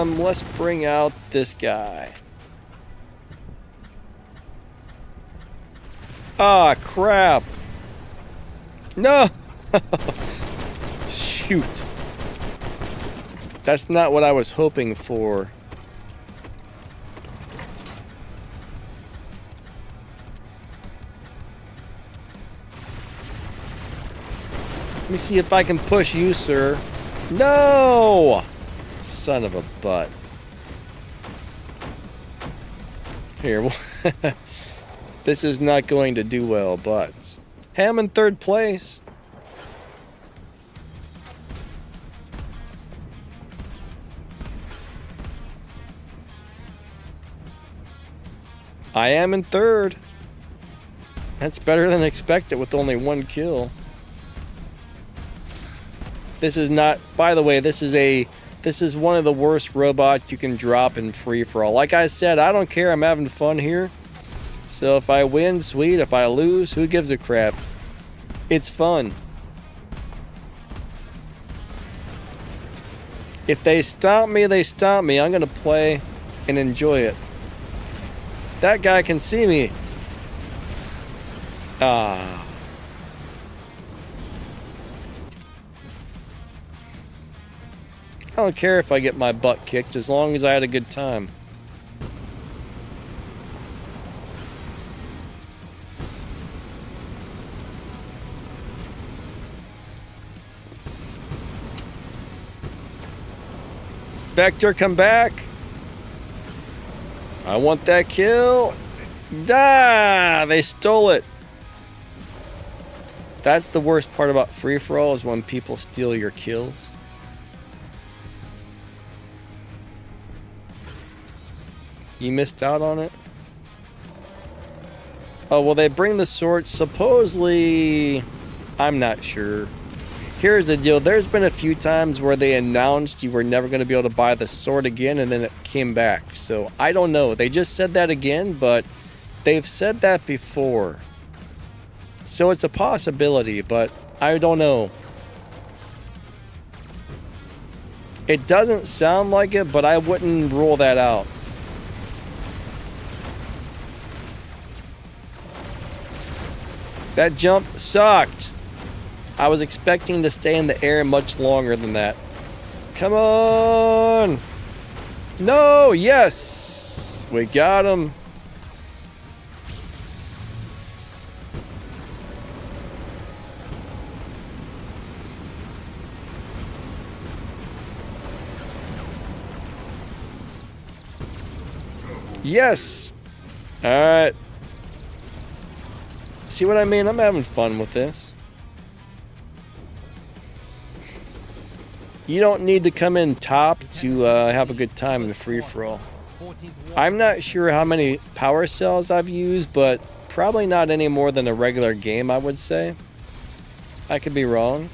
Let's bring out this guy. Ah, crap. No! Shoot. That's not what I was hoping for. Let me see if I can push you, sir. No! Son of a butt. Here. This is not going to do well, but... Hey, I'm in third place. I am in third. That's better than expected with only one kill. This is not, by the way, this is one of the worst robots you can drop in free-for-all. Like I said, I don't care, I'm having fun here. So if I win, sweet. If I lose, who gives a crap? It's fun. If they stomp me, they stomp me. I'm going to play and enjoy it. That guy can see me. Ah. I don't care if I get my butt kicked as long as I had a good time. Vector, come back. I want that kill. Ah, they stole it. That's the worst part about free-for-all is when people steal your kills. You missed out on it? Oh, well, they bring the sword. Supposedly, I'm not sure. Here's the deal. There's been a few times where they announced you were never going to be able to buy the sword again, and then it came back. So, I don't know. They just said that again, but they've said that before. So, it's a possibility, but I don't know. It doesn't sound like it, but I wouldn't rule that out. That jump sucked. I was expecting to stay in the air much longer than that. Come on! No! Yes! We got him. Yes! Alright. See what I mean? I'm having fun with this. You don't need to come in top to have a good time in the free-for-all. I'm not sure how many power cells I've used, but probably not any more than a regular game, I would say. I could be wrong.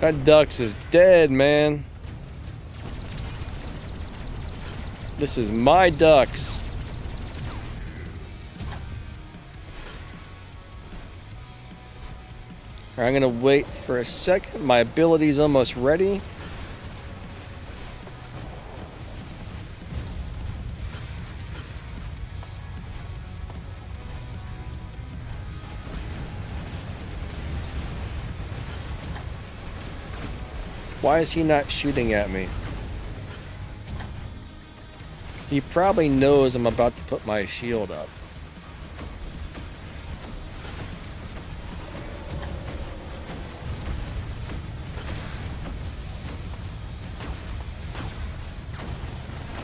That Dux is dead, man. This is my Dux. I'm gonna wait for a second. My ability's almost ready. Why is he not shooting at me? He probably knows I'm about to put my shield up.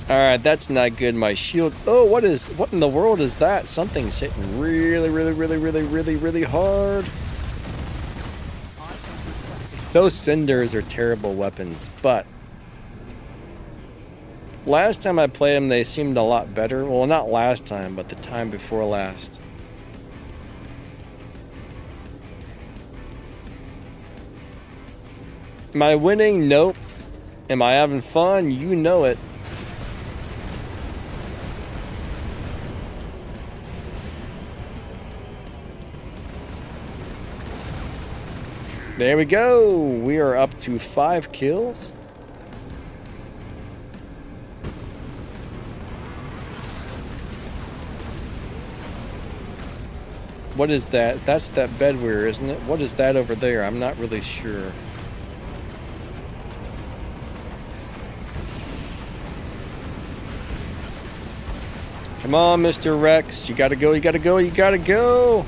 Alright, that's not good. My shield. Oh, what in the world is that? Something's hitting really hard. Those cinders are terrible weapons, but last time I played them, they seemed a lot better. Well, not last time, but the time before last. Am I winning? Nope. Am I having fun? You know it. There we go. We are up to 5 kills. What is that? That's that bedwear, isn't it? What is that over there? I'm not really sure. Come on, Mr. Rex. You gotta go, you gotta go, you gotta go.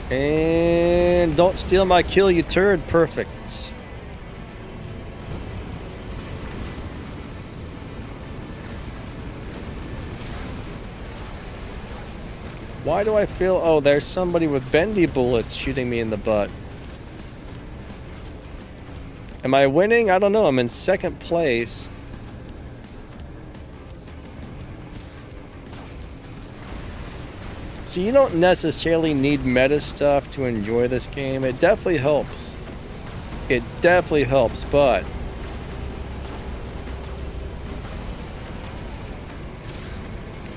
And don't steal my kill, you turd. Perfect. Why do I feel... Oh, there's somebody with bendy bullets shooting me in the butt. Am I winning? I don't know. I'm in second place. So you don't necessarily need meta stuff to enjoy this game. It definitely helps. It definitely helps, but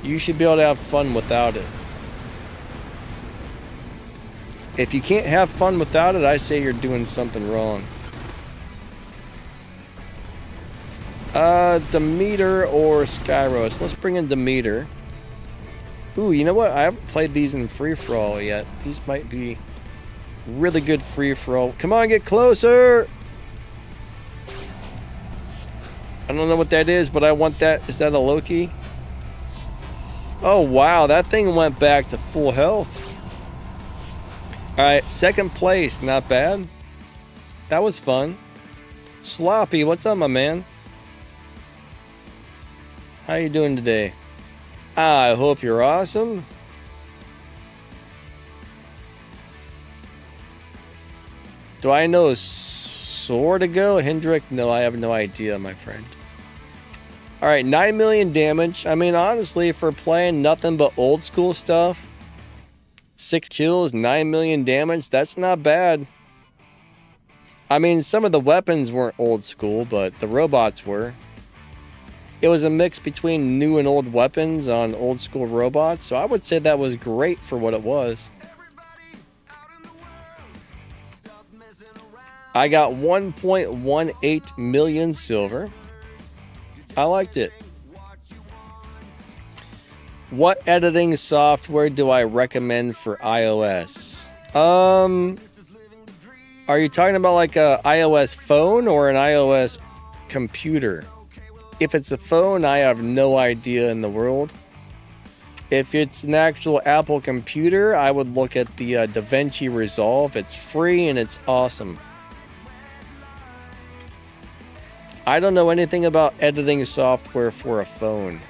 you should be able to have fun without it. If you can't have fun without it, I say you're doing something wrong. Demeter or Skyros. Let's bring in Demeter. Ooh, you know what? I haven't played these in free-for-all yet. These might be really good free-for-all. Come on, get closer! I don't know what that is, but I want that. Is that a Loki? Oh, wow. That thing went back to full health. Alright, second place. Not bad. That was fun. Sloppy, what's up, my man? How you doing today? I hope you're awesome. Do I know sort of go? Hendrick? No, I have no idea, my friend. Alright, 9 million damage. I mean, honestly, for playing nothing but old school stuff, 6 kills, 9 million damage, that's not bad. I mean, some of the weapons weren't old school, but the robots were. It was a mix between new and old weapons on old school robots, so I would say that was great for what it was. I got 1.18 million silver. I liked it. What editing software do I recommend for iOS? Are you talking about like a iOS phone or an iOS computer? If it's a phone, I have no idea in the world. If it's an actual Apple computer, I would look at the DaVinci Resolve. It's free and it's awesome. I don't know anything about editing software for a phone.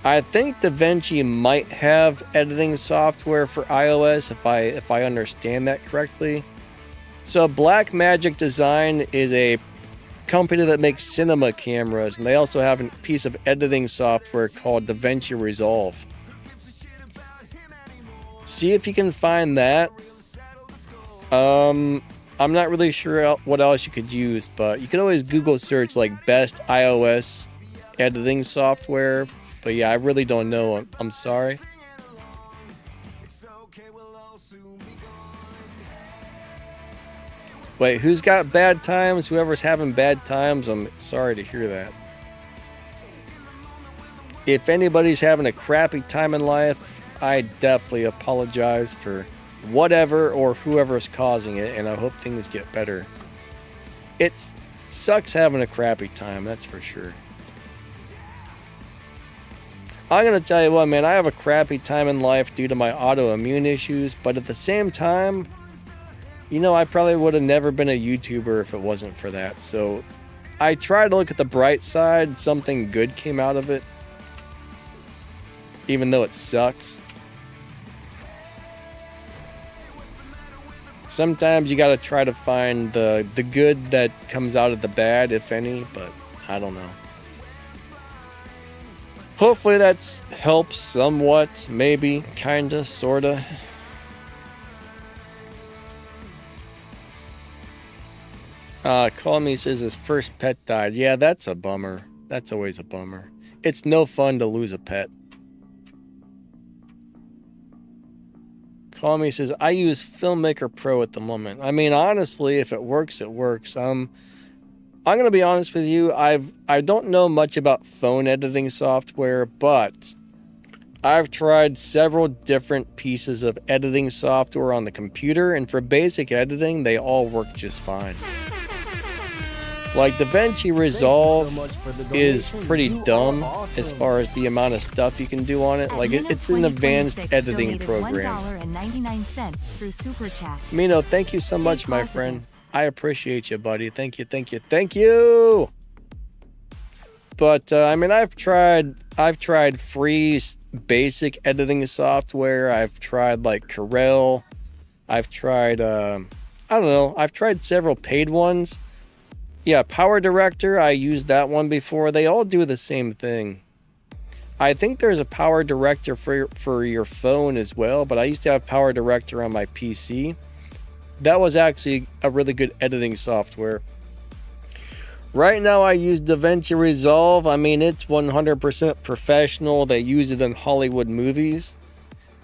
I think DaVinci might have editing software for iOS if I understand that correctly. So Blackmagic Design is a company that makes cinema cameras, and they also have a piece of editing software called DaVinci Resolve. See if you can find that. I'm not really sure what else you could use, but you can always Google search like best iOS editing software. But yeah, I really don't know. I'm sorry. Wait, who's got bad times? Whoever's having bad times, I'm sorry to hear that. If anybody's having a crappy time in life, I definitely apologize for whatever or whoever's causing it, and I hope things get better. It sucks having a crappy time, that's for sure. I'm going to tell you what, man, I have a crappy time in life due to my autoimmune issues, but at the same time, you know, I probably would have never been a YouTuber if it wasn't for that. So I try to look at the bright side. Something good came out of it, even though it sucks. Sometimes you got to try to find the good that comes out of the bad, if any, but I don't know. Hopefully that helps somewhat, maybe, kinda, sorta. Call Me says his first pet died. Yeah, that's a bummer. That's always a bummer. It's no fun to lose a pet. Call Me says, I use Filmmaker Pro at the moment. I mean, honestly, if it works, it works. I'm going to be honest with you. I don't know much about phone editing software, but I've tried several different pieces of editing software on the computer, and for basic editing, they all work just fine. Like DaVinci Resolve is pretty dumb as far as the amount of stuff you can do on it. Like it's an advanced editing program. Mino, thank you so much, my friend. I appreciate you, buddy. Thank you, thank you, thank you. But I mean, I've tried free basic editing software. I've tried like Corel. I've tried I don't know. I've tried several paid ones. Yeah, Power Director, I used that one before. They all do the same thing. I think there's a Power Director for your phone as well, but I used to have Power Director on my PC. That was actually a really good editing software. Right now I use DaVinci Resolve. I mean, it's 100% professional. They use it in Hollywood movies.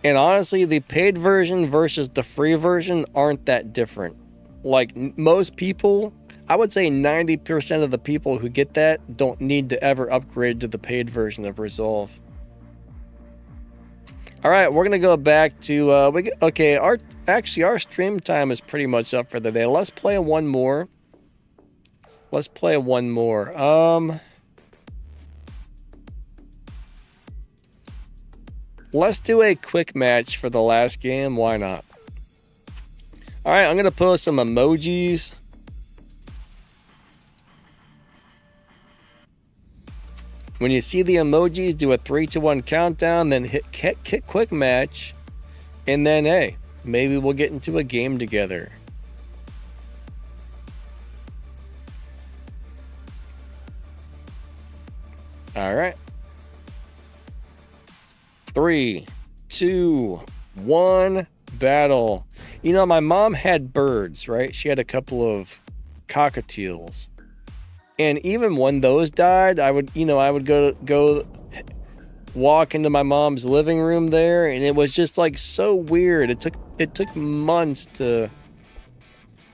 And honestly, the paid version versus the free version aren't that different. Like most people, I would say 90% of the people who get that don't need to ever upgrade to the paid version of Resolve. All right, we're gonna go back to our stream time is pretty much up for the day. Let's play one more. Let's play one more. Let's do a quick match for the last game. Why not? All right, I'm gonna post some emojis. When you see the emojis, do a 3, 2, 1 countdown, then hit quick match, and then hey, maybe we'll get into a game together. All right. 3, 2, 1, battle. You know, my mom had birds, right? She had a couple of cockatiels. And even when those died, I would go walk into my mom's living room there, and it was just like so weird. It took months to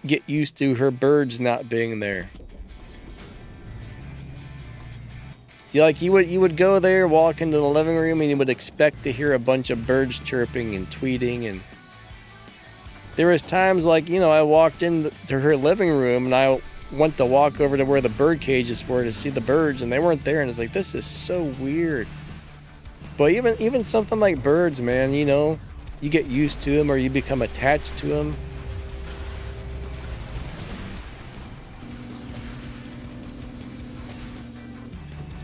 get used to her birds not being there. You would go there, walk into the living room, and you would expect to hear a bunch of birds chirping and tweeting. And there was times like, I walked into her living room and I went to walk over to where the bird cages were to see the birds, and they weren't there. And it's like, this is so weird. But even something like birds, man, you get used to them or you become attached to them.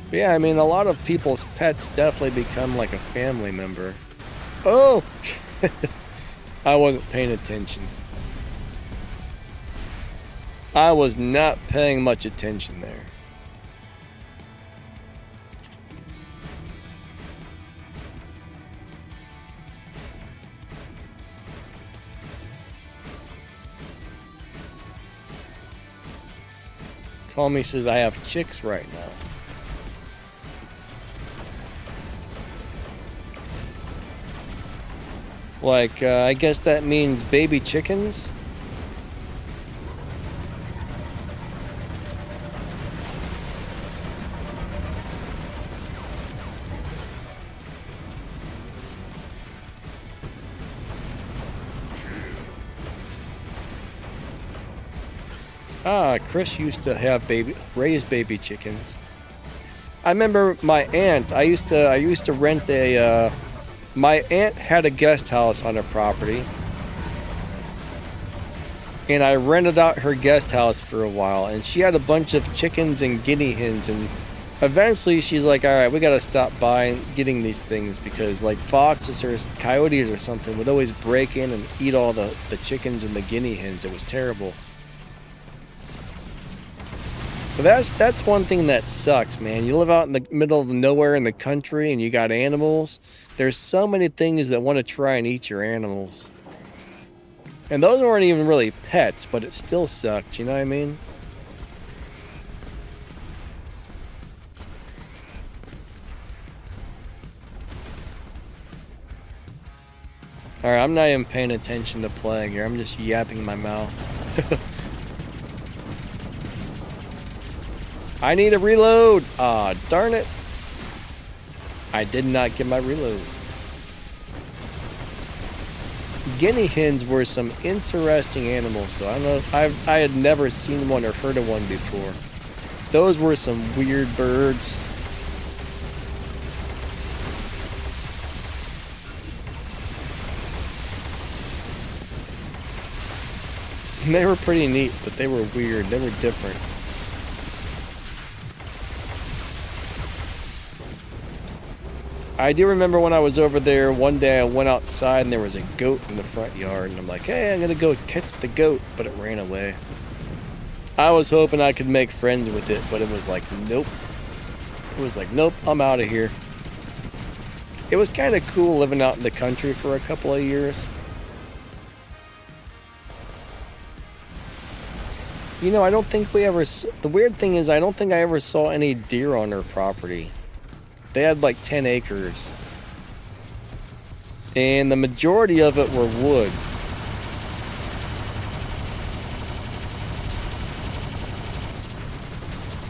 But yeah, I mean, a lot of people's pets definitely become like a family member. Oh! I wasn't paying attention. I was not paying much attention there. Call me says I have chicks right now. Like, I guess that means baby chickens? Chris used to have raise baby chickens. I remember my aunt. I used to rent a. My aunt had a guest house on her property, and I rented out her guest house for a while. And she had a bunch of chickens and guinea hens. And eventually, she's like, "All right, we gotta stop getting these things because like foxes or coyotes or something would always break in and eat all the chickens and the guinea hens. It was terrible." But that's one thing that sucks, man. You live out in the middle of nowhere in the country and you got animals. There's so many things that want to try and eat your animals. And those weren't even really pets, but it still sucked, you know what I mean? Alright, I'm not even paying attention to playing here. I'm just yapping my mouth. I need a reload! Ah, darn it. I did not get my reload. Guinea hens were some interesting animals, though. I don't know. I had never seen one or heard of one before. Those were some weird birds. And they were pretty neat, but they were weird. They were different. I do remember when I was over there, one day I went outside and there was a goat in the front yard, and I'm like, hey, I'm gonna go catch the goat, but it ran away. I was hoping I could make friends with it, but it was like, nope. It was like, nope, I'm out of here. It was kind of cool living out in the country for a couple of years. You know, I don't think we ever... The weird thing is, I don't think I ever saw any deer on our property. They had like 10 acres. And the majority of it were woods.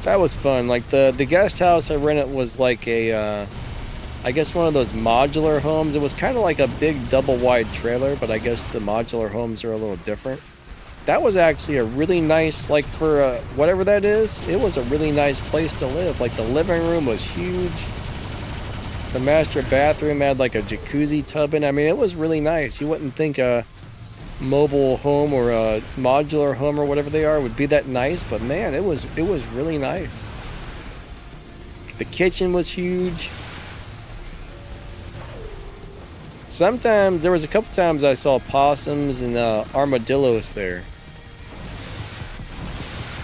That was fun. Like the guest house I rented was like a, I guess one of those modular homes. It was kind of like a big double wide trailer, but I guess the modular homes are a little different. That was actually a really nice, like for whatever that is, it was a really nice place to live. Like the living room was huge. The master bathroom had like a jacuzzi tub in it. I mean, it was really nice. You wouldn't think a mobile home or a modular home or whatever they are would be that nice, but man, it was really nice. The kitchen was huge. Sometimes, there was a couple times I saw possums and armadillos there.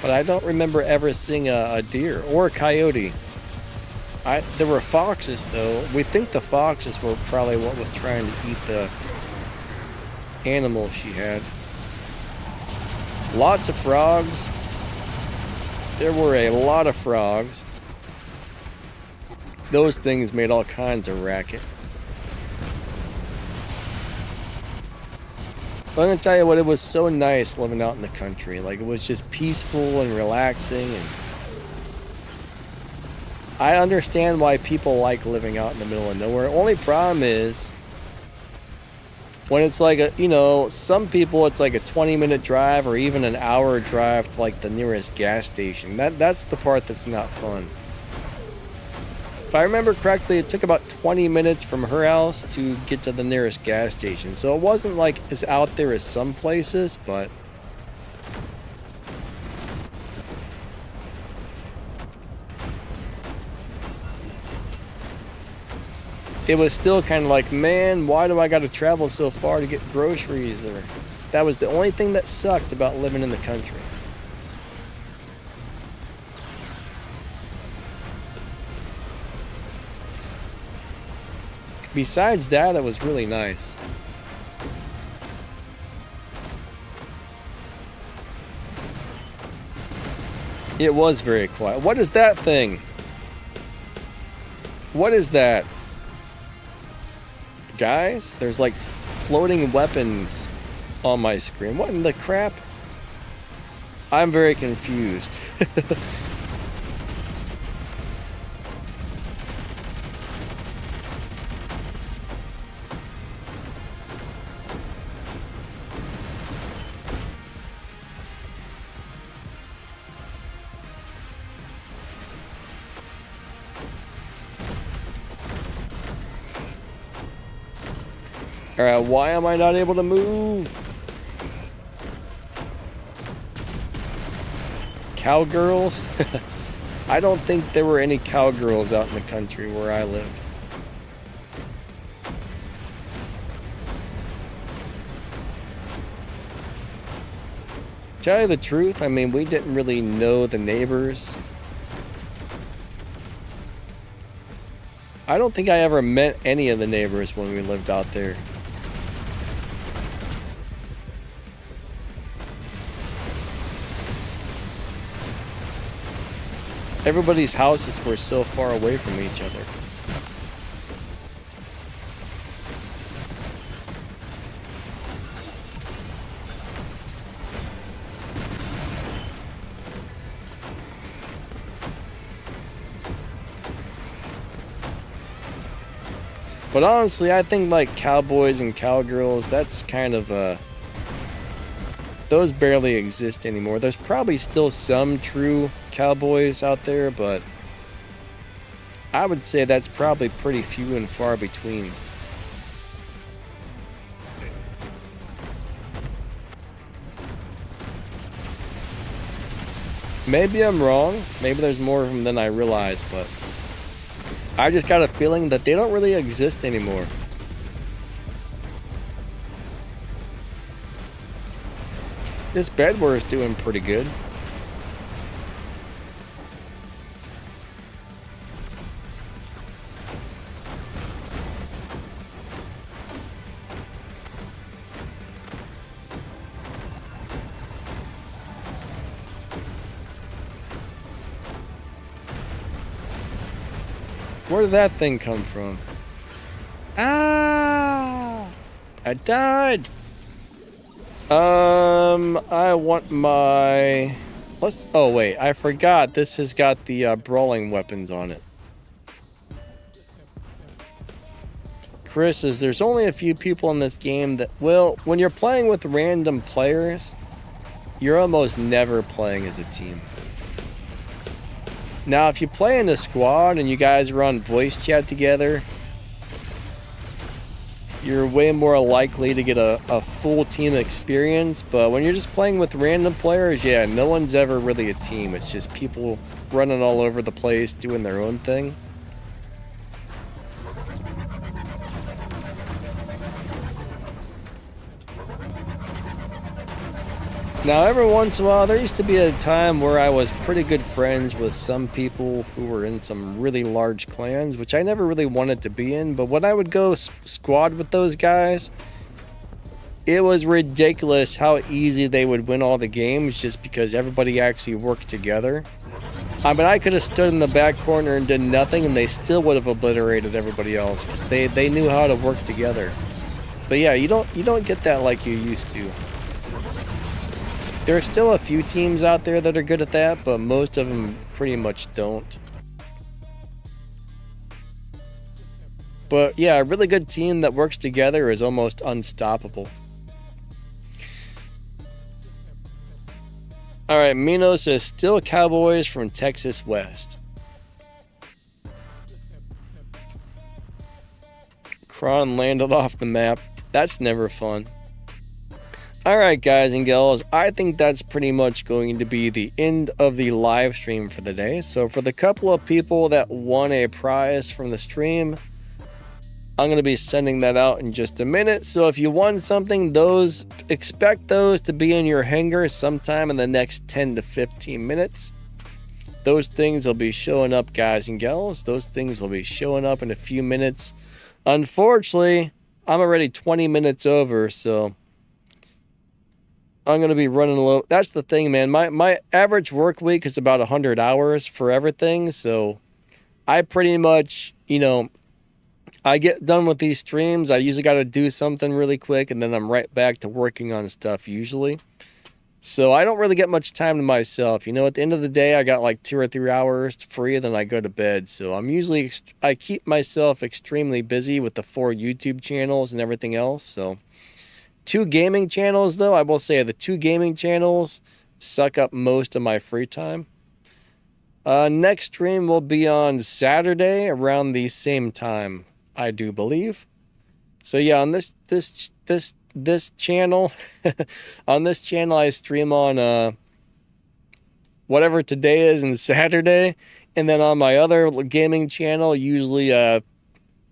But I don't remember ever seeing a deer or a coyote. There were foxes though. We think the foxes were probably what was trying to eat the animal she had. Lots of frogs. There were a lot of frogs. Those things made all kinds of racket. But I'm gonna tell you what, it was so nice living out in the country. Like it was just peaceful and relaxing, and I understand why people like living out in the middle of nowhere. Only problem is when it's like a, you know, some people it's like a 20-minute drive or even an hour drive to like the nearest gas station. That's the part that's not fun. If I remember correctly, it took about 20 minutes from her house to get to the nearest gas station. So it wasn't like as out there as some places, but it was still kind of like, man, why do I got to travel so far to get groceries? Or that was the only thing that sucked about living in the country. Besides that, it was really nice. It was very quiet. What is that thing? What is that? Guys, there's like floating weapons on my screen. What in the crap? I'm very confused. Alright, why am I not able to move? Cowgirls? I don't think there were any cowgirls out in the country where I lived. Tell you the truth, I mean, we didn't really know the neighbors. I don't think I ever met any of the neighbors when we lived out there. Everybody's houses were so far away from each other. But honestly, I think like cowboys and cowgirls, that's kind of those barely exist anymore. There's probably still some true cowboys out there, but I would say that's probably pretty few and far between. Maybe I'm wrong. Maybe there's more of them than I realize, but I just got a feeling that they don't really exist anymore. This bedware is doing pretty good. Where did that thing come from? Ah! I died. I want my... Oh, wait. I forgot. This has got the brawling weapons on it. Chris says, there's only a few people in this game that... Well, when you're playing with random players, you're almost never playing as a team. Now, if you play in a squad and you guys are on voice chat together, you're way more likely to get a full team experience. But when you're just playing with random players, yeah, no one's ever really a team. It's just people running all over the place, doing their own thing. Now, every once in a while, there used to be a time where I was pretty good friends with some people who were in some really large clans, which I never really wanted to be in. But when I would go squad with those guys, it was ridiculous how easy they would win all the games just because everybody actually worked together. I mean, I could have stood in the back corner and did nothing, and they still would have obliterated everybody else because they knew how to work together. But yeah, you don't get that like you used to. There's still a few teams out there that are good at that, but most of them pretty much don't. But yeah, a really good team that works together is almost unstoppable. Alright, Mino says, still Cowboys from Texas West. Kron landed off the map. That's never fun. Alright, guys and gals, I think that's pretty much going to be the end of the live stream for the day. So for the couple of people that won a prize from the stream, I'm going to be sending that out in just a minute. So if you won something, expect those to be in your hangar sometime in the next 10 to 15 minutes. Those things will be showing up, guys and gals. Those things will be showing up in a few minutes. Unfortunately, I'm already 20 minutes over, so I'm going to be running low. That's the thing, man. My average work week is about 100 hours for everything. So I pretty much, I get done with these streams. I usually got to do something really quick, and then I'm right back to working on stuff usually. So I don't really get much time to myself. At the end of the day, I got like 2 or 3 hours free, then I go to bed. So I keep myself extremely busy with the 4 YouTube channels and everything else. So 2 gaming channels, though, I will say the 2 gaming channels suck up most of my free time. Next stream will be on Saturday around the same time, I do believe. So yeah, on this channel, on this channel I stream on whatever today is and Saturday, and then on my other gaming channel usually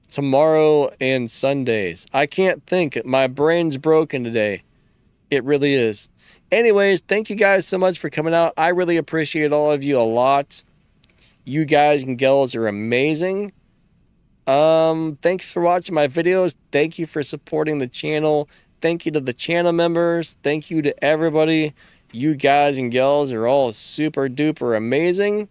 tomorrow and Sundays. I can't think. My brain's broken today. It really is. Anyways, thank you guys so much for coming out. I really appreciate all of you a lot. You guys and gals are amazing. Thanks for watching my videos. Thank you for supporting the channel. Thank you to the channel members. Thank you to everybody. You guys and gals are all super duper amazing.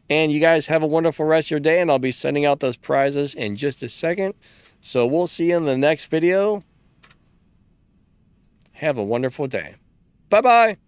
And you guys have a wonderful rest of your day, and I'll be sending out those prizes in just a second. So we'll see you in the next video. Have a wonderful day. Bye-bye.